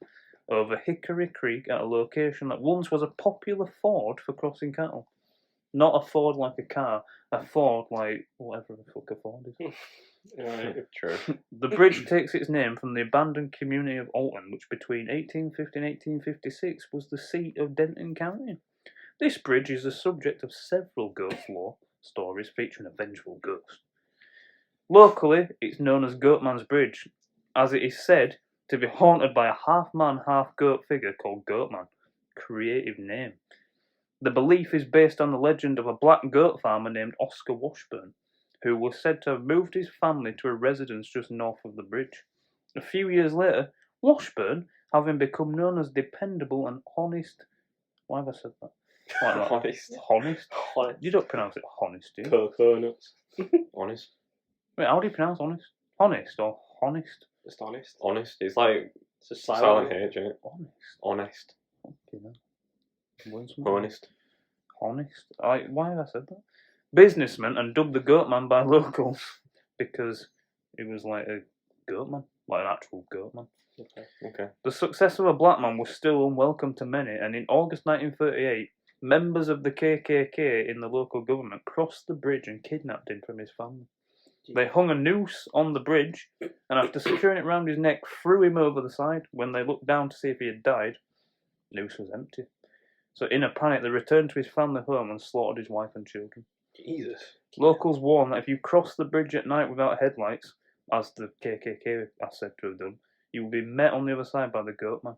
over Hickory Creek at a location that once was a popular ford for crossing cattle. Not a Ford like a car, a Ford like whatever the fuck a Ford is. Right. True. The bridge takes its name from the abandoned community of Alton, which between 1850 and 1856 was the seat of Denton County. This bridge is the subject of several ghost lore stories featuring a vengeful ghost. Locally, it's known as Goatman's Bridge, as it is said to be haunted by a half-man, half-goat figure called Goatman. Creative name. The belief is based on the legend of a black goat farmer named Oscar Washburn, who was said to have moved his family to a residence just north of the bridge. A few years later, Washburn, having become known as dependable and honest... Why have I said that? Like that. Honest. Honest? You don't pronounce it honest, do you? Cocoa nuts. Honest. Wait, how do you pronounce honest? Honest or honest? Just honest. Honest. It's like It's a silent H, ain't it? Honest. Honest. Okay, then. Honest. Honest. Why have I said that? Businessman and dubbed the Goatman by locals because he was like a goatman, like an actual goatman. Okay. The success of a black man was still unwelcome to many, and in August 1938, members of the KKK in the local government crossed the bridge and kidnapped him from his family. They hung a noose on the bridge, and after securing it round his neck, threw him over the side. When they looked down to see if he had died, the noose was empty. So in a panic, they returned to his family home and slaughtered his wife and children. Jesus. Locals warn that if you cross the bridge at night without headlights, as the KKK are said to have done, you will be met on the other side by the Goatman.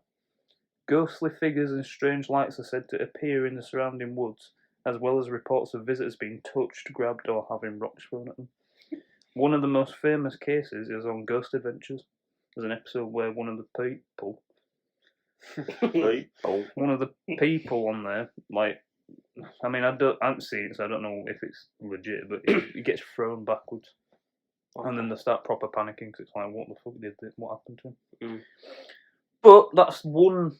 Ghostly figures and strange lights are said to appear in the surrounding woods, as well as reports of visitors being touched, grabbed, or having rocks thrown at them. One of the most famous cases is on Ghost Adventures. There's an episode where one of the people on there, like, I mean, I haven't seen it, so I don't know if it's legit, but he gets thrown backwards. And then they start proper panicking because it's like, what the fuck what happened to him? But that's one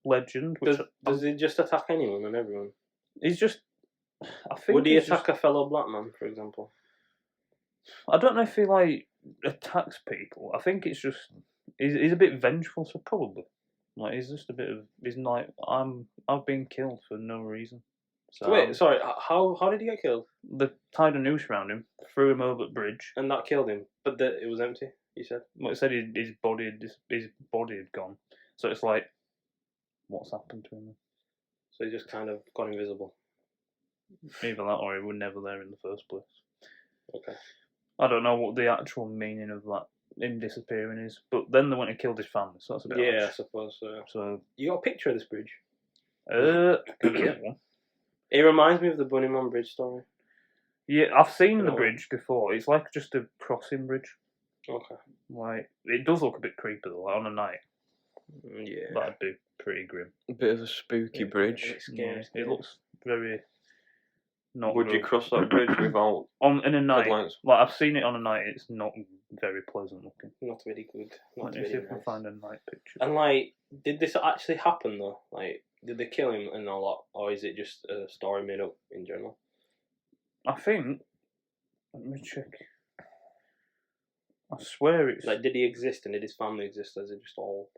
legend. Does he just attack anyone and everyone? He's just. I think. Would he attack a fellow black man, for example? I don't know if he like attacks people. I think it's just he's a bit vengeful, so probably like he's just a bit of he's like I've been killed for no reason. So wait, sorry, how did he get killed? They tied a noose around him, threw him over the bridge, and that killed him. But it was empty. You said. Well, it said his body had gone. So it's like, what's happened to him? So he just kind of gone invisible. Either that, or he was never there in the first place. Okay. I don't know what the actual meaning of that him disappearing is, but then they went and killed his family, so that's a bit. Yeah, harsh. I suppose so. So you got a picture of this bridge? I can get one. It reminds me of the Bunnyman Bridge story. Yeah, I've seen the bridge before. It's like just a crossing bridge. Okay. Like it does look a bit creepy though. Like on a night. Yeah. That'd be pretty grim. A bit of a spooky bridge. It's scary. Yeah, it looks very. Not. Would you cross that bridge without in a night? headlights? Like I've seen it on a night. It's not very pleasant looking. Not really good. Let me see if I can find a night picture. And like, did this actually happen though? Like, did they kill him and all that, or is it just a story made up in general? I think. Let me check. I swear it's like, did he exist and did his family exist? Or is it just all?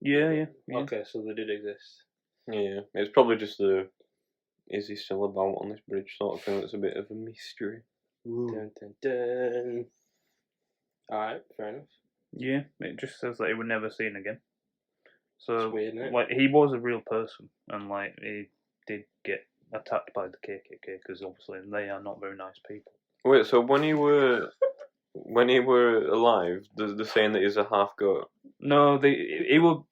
Yeah. Okay, so they did exist. Yeah, it's probably just the is he still about on this bridge sort of thing. That's a bit of a mystery. Dun, dun, dun. All right, fair enough. Yeah, it just says that he was never seen again. So, it's weird, isn't it? like, he was a real person, and like he did get attacked by the KKK because obviously they are not very nice people. Wait, so when he were alive, they're saying that he's a half goat. No, he was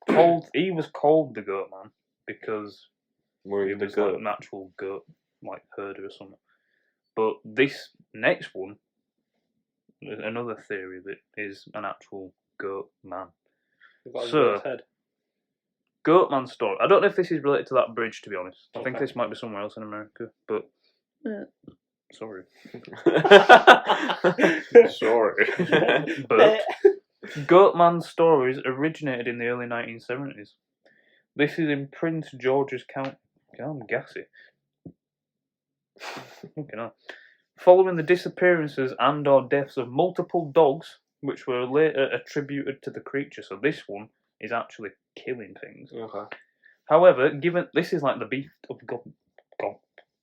called the Goatman because he was like an actual goat, like herder or something. But this next one, another theory that is an actual goat man. So, Goatman story. I don't know if this is related to that bridge, to be honest. I think this might be somewhere else in America, but sorry. Sorry. But Goatman stories originated in the early 1970s. This is in Prince George's County. I'm gassy. Okay, no. Following the disappearances and or deaths of multiple dogs, which were later attributed to the creature. So this one is actually killing things. Okay. However, given this is like the beast of God.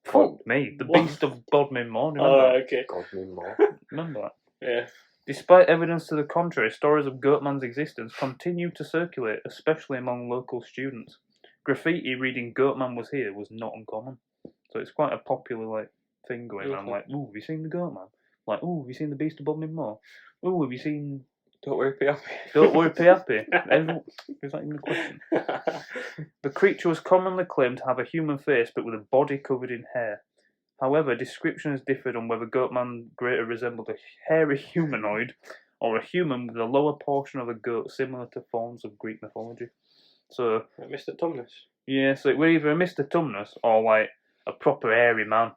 Fuck me, the beast of Goatman Moor. Okay. Goatman Moor. Remember that? Yeah. Despite evidence to the contrary, stories of Goatman's existence continue to circulate, especially among local students. Graffiti reading "Goatman was here" was not uncommon, so it's quite a popular thing going on. Like, ooh, have you seen the Goatman? Like, ooh, have you seen the beast of Goatman Moor? Ooh, have you seen? Don't worry, be happy. Don't worry, be happy. Is that even a question? The creature was commonly claimed to have a human face, but with a body covered in hair. However, descriptions differed on whether Goatman greater resembled a hairy humanoid or a human with a lower portion of a goat, similar to forms of Greek mythology. So, Mr. Tumnus. Yeah, so it was either a Mr. Tumnus or like a proper hairy man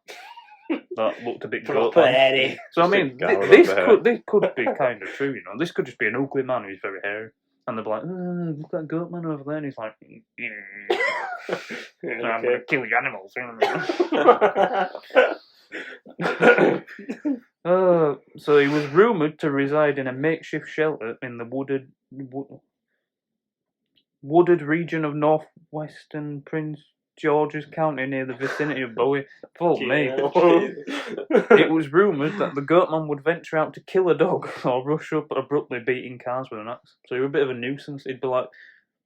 that looked a bit proper hairy. So I mean, this could be kind of true, you know. This could just be an ugly man who's very hairy, and they're like, oh, look at that Goatman over there, and he's like, I'm going to kill your animals. So he was rumoured to reside in a makeshift shelter in the wooded region of northwestern Prince George's County near the vicinity of Bowie. Fuck me. It was rumoured that the Goatman would venture out to kill a dog or rush up abruptly beating cars with an axe. So he was a bit of a nuisance. He'd be like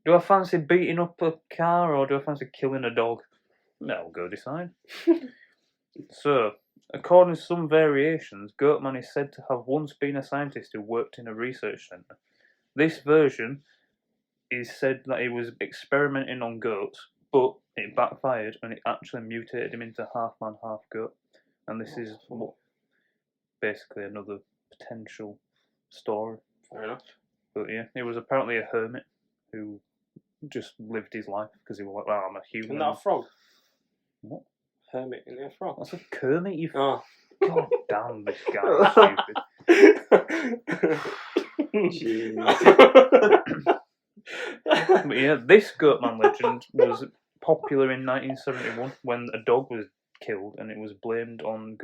Do I fancy beating up a car or do I fancy killing a dog? No, go decide. So, according to some variations, Goatman is said to have once been a scientist who worked in a research centre. This version is said that he was experimenting on goats, but it backfired and it actually mutated him into half man, half goat. And this is basically another potential story. Fair enough. But yeah, he was apparently a hermit who just lived his life because he was like, well, I'm a human. Isn't that a frog? What? Hermit, isn't it a frog? That's a Kermit, you Oh. God damn, this guy is stupid. But yeah, this Goatman legend was popular in 1971 when a dog was killed and it was blamed on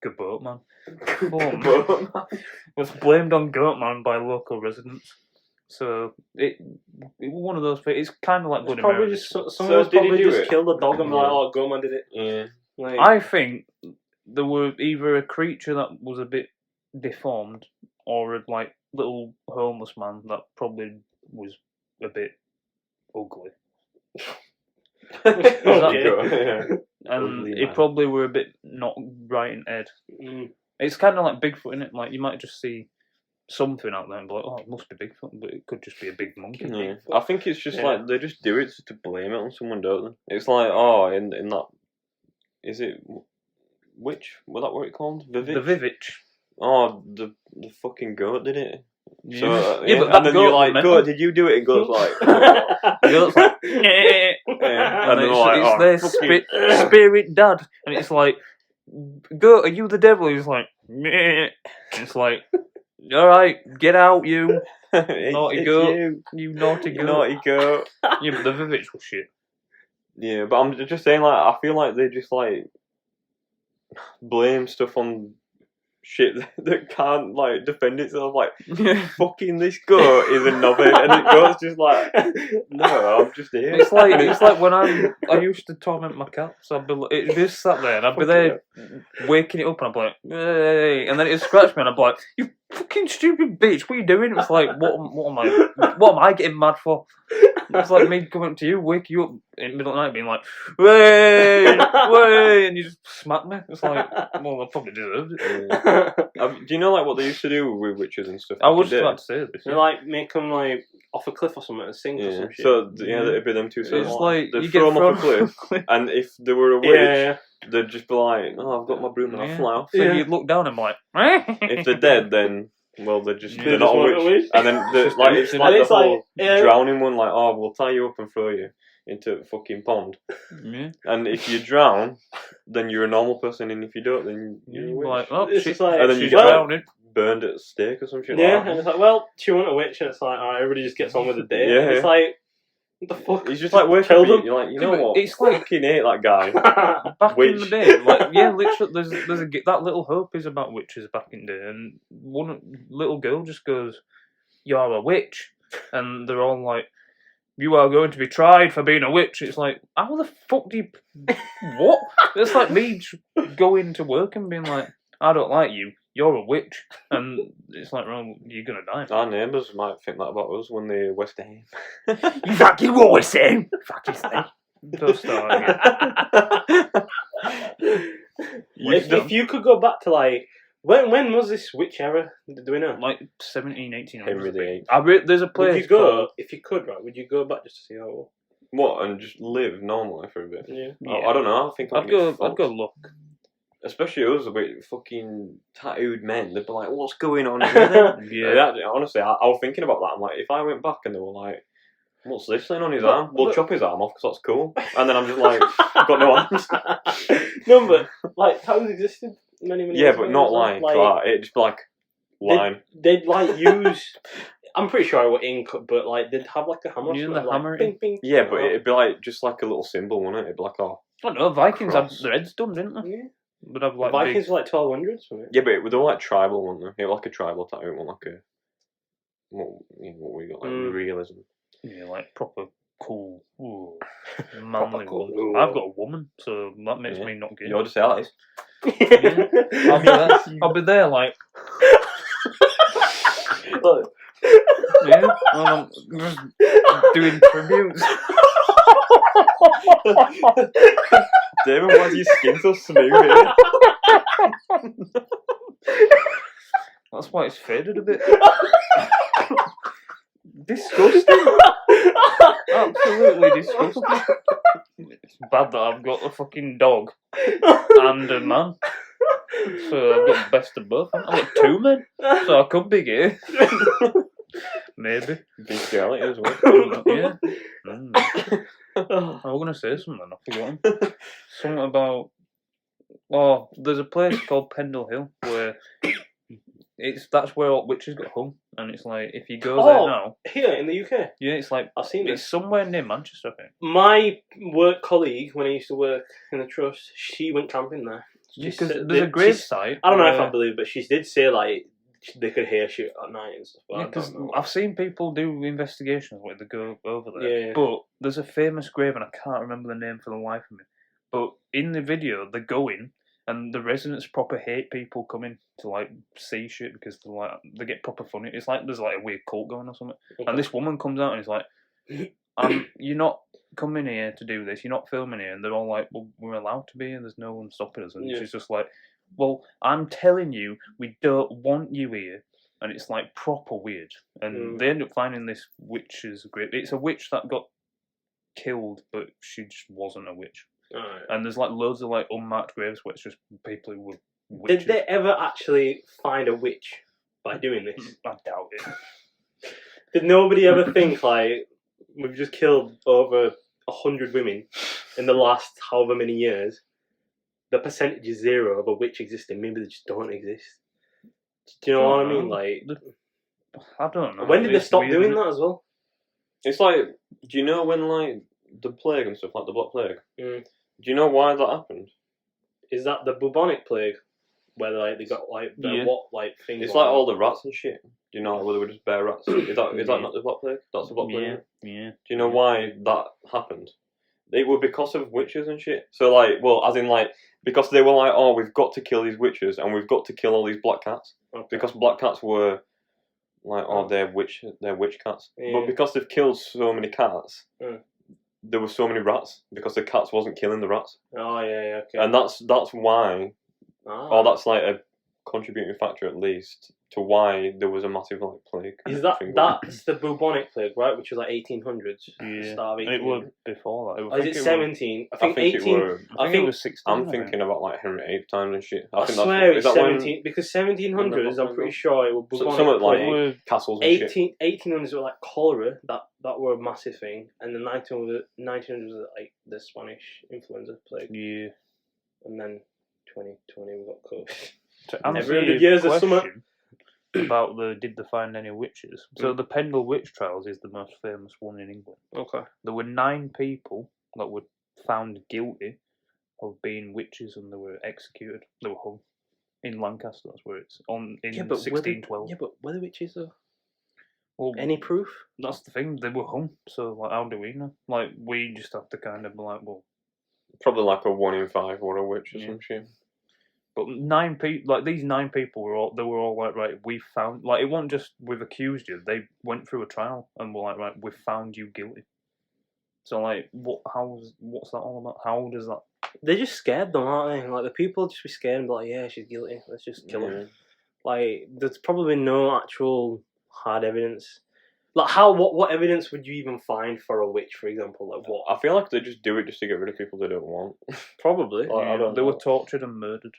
Goatman. Was blamed on Goatman by local residents. So it was one of those things. It's kind of like Bloody probably Mary. just someone did he probably do just it? killed the dog and be like, Yeah. oh, Goatman did it. Yeah. Like, I think there were either a creature that was a bit deformed or a like little homeless man that probably was a bit ugly. Okay. And Ugly he man. probably were a bit not right in head. Mm. It's kind of like Bigfoot, innit? Like you might just see something out there and be like, oh, it must be Bigfoot, but it could just be a big monkey. Yeah. I think it's just Yeah. like they just do it to blame it on someone, don't they? It's like, oh, in that, is it which? Was that what it called? Vivitch? The Vivitch. Oh, the fucking goat did it. Yeah. So Yeah, but that and then goat you're was like, mental. goat, did you do it? It goes like, The goat's like, yeah. and then it's, like, it's oh, their fucking- spirit dad, and it's like, goat, are you the devil? He's like, meh. It's like, all right, get out, you naughty It's goat, you. you naughty You goat. naughty goat. Yeah, but the Vivitch was shit. Yeah, but I'm just saying, like, I feel like they just like blame stuff on shit that can't like defend itself. Like, fucking this goat is a novice, and the goat's just like, no, I'm just here. It's like when I used to torment my cat, so I'd be like, it just sat there, and I'd be there waking it up, and I'd be like, hey, and then it'd scratch me, and I'd be like, you fucking stupid bitch, what are you doing? It was like, what am I getting mad for? It's like me coming up to you, wake you up in the middle of the night, being like, way, way, and you just smack me. It's like, well, I probably deserved it. Yeah. Do you know like what they used to do with witches and stuff? I was back in the about to say this. They like make them like off a cliff or something and sing day? or Yeah. some shit. So yeah, it'd be them two. So So it's like they'd you throw get them off a thrown cliff, and if they were a witch, yeah. they'd just be like, "Oh, I've got my broom and I'll Yeah. fly off." So Yeah. you'd look down and be like, If they're dead, then well, they're Yeah. they're not They a just witch. weren't a And then Just like a it's witch, like and the it's like, whole yeah. drowning one. Like, oh, we'll tie you up and throw you into a fucking pond. yeah. And if you drown, then you're a normal person, and if you don't, then you're a You're witch. like, oh, It's shit. just like, And then you She's get well, drowning. Burned at a stake or some shit. yeah, like and that. it's like, well, she wasn't a witch, and it's like, alright, everybody just gets on with the day. Yeah, It's yeah. like, what the fuck? He's just like working. Kill them. You're like, you Yeah, know but what? it's like- I fucking hate that guy. Back in the Witch. day, like yeah, literally, there's a that little hope is about witches back in the day, and one little girl just goes, "You're a witch," and they're all like, "You are going to be tried for being a witch." It's like, how the fuck do you? What? It's like me going to work and being like, "I don't like you. You're a witch," and it's like, well, you're gonna die. Our neighbours might think that about us when they West Ham. You fucking always say, fucking say. Don't start again. If you could go back to like, when was this witch era? Do we know? Like 17, 18. Henry VIII. There's a place. Would you go, called- if you could, right, would you go back just to see how it was? What, and just live normally for a bit? Yeah. Yeah. I don't know. I think I'd go look. Especially us with fucking tattooed men. They'd be like, "What's going on here?" Then? Yeah. Honestly, I was thinking about that. I'm like, if I went back and they were like, "What's this thing on his But- arm?" We'll but- chop his arm off because that's cool. And then I'm just like, I've got no arms. No, but like tattoos existed many Yeah, years but ago, not wasn't like it? that. It'd just be like line. They'd like use. I'm pretty sure it was ink, but like they'd have like a hammer. or You know something, the like, hammer? Bing, bing. Yeah, but it'd be like just like a little symbol, wouldn't it? It'd be like, oh, I don't know. Vikings had Cross. their heads done, didn't they? Yeah. But have like Vikings big. were like 1200s. Wasn't it? yeah, but they were like tribal, weren't they? They were like a tribal tattoo, one like a what we got like realism. Yeah, like proper cool. Ooh, manly cool. woman. I've got a woman, so that makes Yeah. me not gay. You're just Alice. I'll be there like, Look, Yeah, well, I'm just doing tributes. Damon, why is your skin so smooth here? That's why it's faded a bit. Disgusting. Absolutely disgusting. It's bad that I've got a fucking dog and a man. So I've got best of both. I've got two men. So I could be gay. Maybe. Bestiality as well. Yeah. I was going to say something, I forgot. Something about... Oh, there's a place called Pendle Hill where... That's where all witches got hung. And it's like, if you go there now... Here in the UK? Yeah, it's like... I've seen It's this. somewhere near Manchester, I think. My work colleague, when I used to work in the trust, she went camping there. Because there's a grave site. I don't know if I believe, but she did say like they could hear shit at night and stuff. Yeah, because I've seen people do investigations where they go over there. Yeah. But there's a famous grave, and I can't remember the name for the life of me. But in the video, they go in, and the residents proper hate people coming to like see shit because they get proper funny. It's like there's like a weird cult going or something. Okay. And this woman comes out and is like, "You're not coming here to do this. You're not filming here." And they're all like, "Well, we're allowed to be here. There's no one stopping us." And she's just like, "Well, I'm telling you, we don't want you here." And it's like proper weird. And they end up finding this witch's grave. It's a witch that got killed, but she just wasn't a witch. Right. And there's like loads of like unmarked graves where it's just people who were witches. Did they ever actually find a witch by doing this? I doubt it. Did nobody ever think like we've just killed over 100 women in the last however many years? The percentage is 0 of a witch existing. Maybe they just don't exist. Do you know what I mean? Like, I don't know. When did they stop doing that as well? It's like, do you know when like the plague and stuff, like the Black Plague? Mm. Do you know why that happened? Is that the bubonic plague, where like they got like what like things? It's like all the rats and shit. Do you know where they were just bare rats? Is that not the Black Plague? That's the Black Plague. Yeah. Do you know why that happened? It was because of witches and shit. So like, well, as in like, because they were like, oh, we've got to kill these witches and we've got to kill all these black cats. Okay. Because black cats were like, oh, they're witch cats. Yeah. But because they've killed so many cats, there were so many rats because the cats wasn't killing the rats. Oh yeah, okay. And that's why. Oh, that's like a contributing factor at least to why there was a massive like plague. Is that's the bubonic plague, right? Which was like 1800s. Yeah. Start of 1800s. It was before that. Or is it 17? I think 18. I think it was 16. I'm thinking about like Henry VIII times and shit. I swear it's 17 because 1700s. I'm pretty sure it was bubonic. Some of like castles and shit. 1800s were like cholera. That were a massive thing, and the 1900s was like the Spanish influenza plague. Yeah. And then 2020 we got COVID. So every 100 years or something. About did they find any witches? So the Pendle Witch Trials is the most famous one in England. Okay. There were 9 people that were found guilty of being witches and they were executed. They were hung in Lancaster. That's where it's on in 1612. But were they witches though? Well, any proof? That's the thing. They were hung. So like, how do we know? Like, we just have to kind of be like, well, probably like a 1 in 5 were a witch or some shit. But 9 people, like these 9 people were all like, right, we found, like, it wasn't just we've accused you. They went through a trial and were like, right, we've found you guilty. So like, what's that all about? How does that? They're just scared though, aren't they? Like the people just be scared and be like, yeah, she's guilty. Let's just kill her. Like, there's probably no actual hard evidence. Like, what evidence would you even find for a witch, for example? Like what? I feel like they just do it just to get rid of people they don't want. Probably. Like, I don't they know. were tortured and murdered.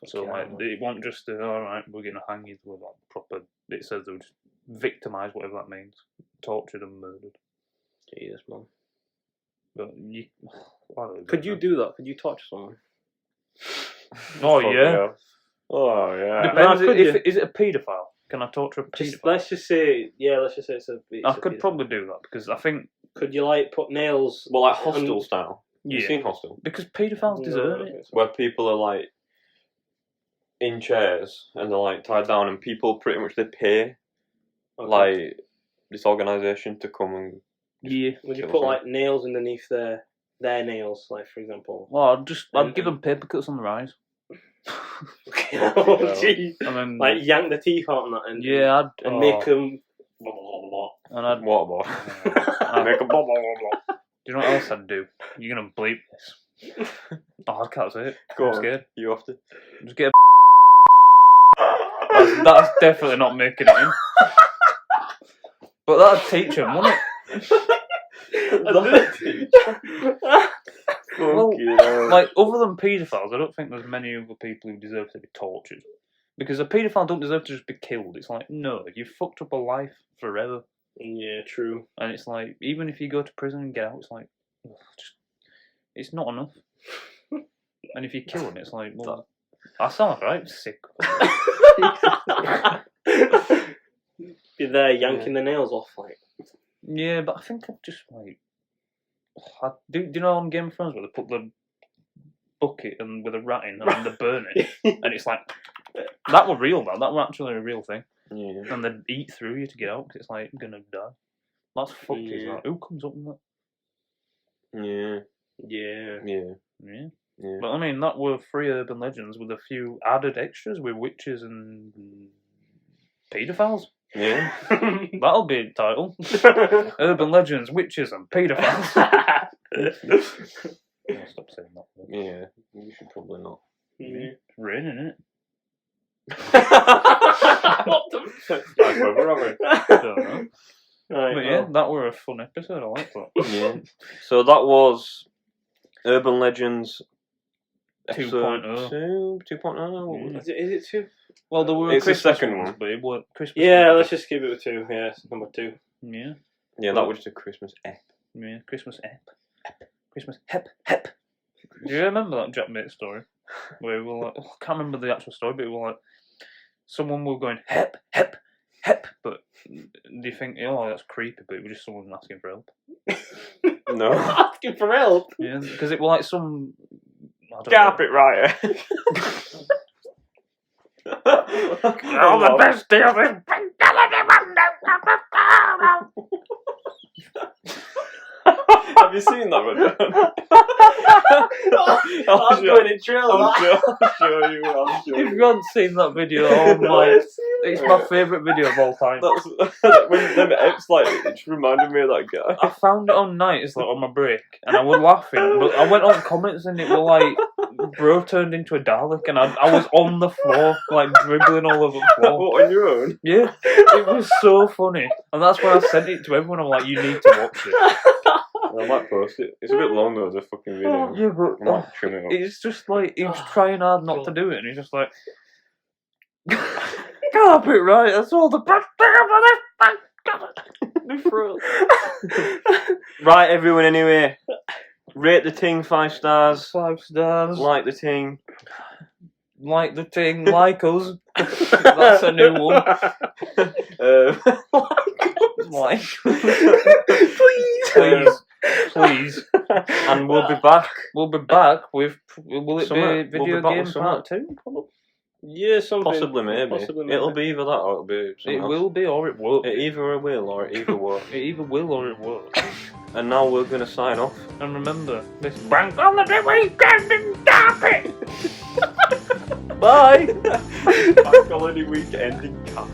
So Yeah, like, it wasn't just all right, we're gonna hang you. With like proper. It says they were just victimised, whatever that means. Tortured and murdered. Jesus, man. But you, could you do that? Could you torture someone? Oh yeah. Oh yeah. Depends. No, Is it a paedophile? Can I torture a paedophile? Let's just say it's a. I could probably do that because I think. Could you like put nails? Well, like Hostel style. Yeah. You've seen Hostel? Because paedophiles deserve it. Where people are like in chairs and they're like tied down, and people pretty much they pay like this organisation to come and. Yeah. Would you put like nails underneath their nails, like for example? Well, I'd give them paper cuts on their eyes. Oh, jeez. And then like yank the teeth out and that, and yeah, make them. And I'd Water bottle. Make a blah blah blah. Do you know what else I'd do? You're gonna bleep this. Oh, I can't say it. Go I'm on. scared. You have to. Just get a that's definitely not making it in. But that'd teach him, wouldn't it? Well, like, other than paedophiles, I don't think there's many other people who deserve to be tortured. Because a paedophile don't deserve to just be killed. It's like, no, you fucked up a life forever. Yeah, true. And it's like, even if you go to prison and get out, it's like, ugh, it's not enough. And if you kill him, it's like, well, that sounds right, sick. You're there yanking the nails off, like. Yeah, but I think I'd just like. Do you know on Game of Thrones where they put the bucket and with a rat in and then they burn it? And it's like. That were real, though. That were actually a real thing. Yeah. And they'd eat through you to get out because it's like, you're gonna die. That's fucked, isn't it? Who comes up with that? Yeah. Yeah. Yeah. Yeah. Yeah. But I mean, that were 3 urban legends with a few added extras with witches and paedophiles. Yeah. That'll be a title. Urban legends, witches, and paedophiles. I'll stop saying that. Yeah. You should probably not. Yeah. It's raining, isn't it? What the Nice weather, haven't we? I don't know. Right, But yeah, that were a fun episode. I like that. Yeah. So that was Urban Legends 2.0. 2.0. Is it 2? Well, there were It's the Christmas second ones, one. but it weren't Christmas. Yeah, ones. let's just keep it with 2. Yeah, it's number 2. Yeah, Yeah, that was just a Christmas ep. yeah. Christmas ep. Christmas hep. Do you remember that Jack Mate story? Where we were like, I can't remember the actual story, but we were like, someone were going hep. But do you think, oh, that's creepy? But it was just someone asking for help. No. Asking for help? Yeah, because it was like some. I don't know. Carpet writer. All the best deals is Have you seen that video? I'm going to drill I'll that. show you. I'll show If you. you haven't seen that video, oh my! It's my favourite video of all time. That's when them eps like it just reminded me of that guy. I found it on night, it's like on my break, and I was laughing, but I went on comments and it was like, bro turned into a Dalek, and I was on the floor, like dribbling all over the floor. What, on your own? Yeah, it was so funny, and that's when I sent it to everyone. I'm like, you need to watch it. I might post it. It's a bit long though, the fucking video. Yeah, but I might trim it up. it's just like he was trying hard not to do it, and he's just like, carpet right. That's all the best thing of this. Right, everyone. Anyway, rate the ting 5 stars. 5 stars. Like the ting. Like the thing, like us. That's a new one. Like, please. And we'll be back. We'll be back with. Will it Summer. be We'll video be back game with summer. part 2? Probably. Yeah, something. Possibly, maybe. It'll be either that or it'll be something It else. will be or it won't. It either will or it either won't. It either will or it won't. And now we're gonna sign off. And remember, this bank on the weekend and carpet. Bye. Bank holiday weekend in Cap.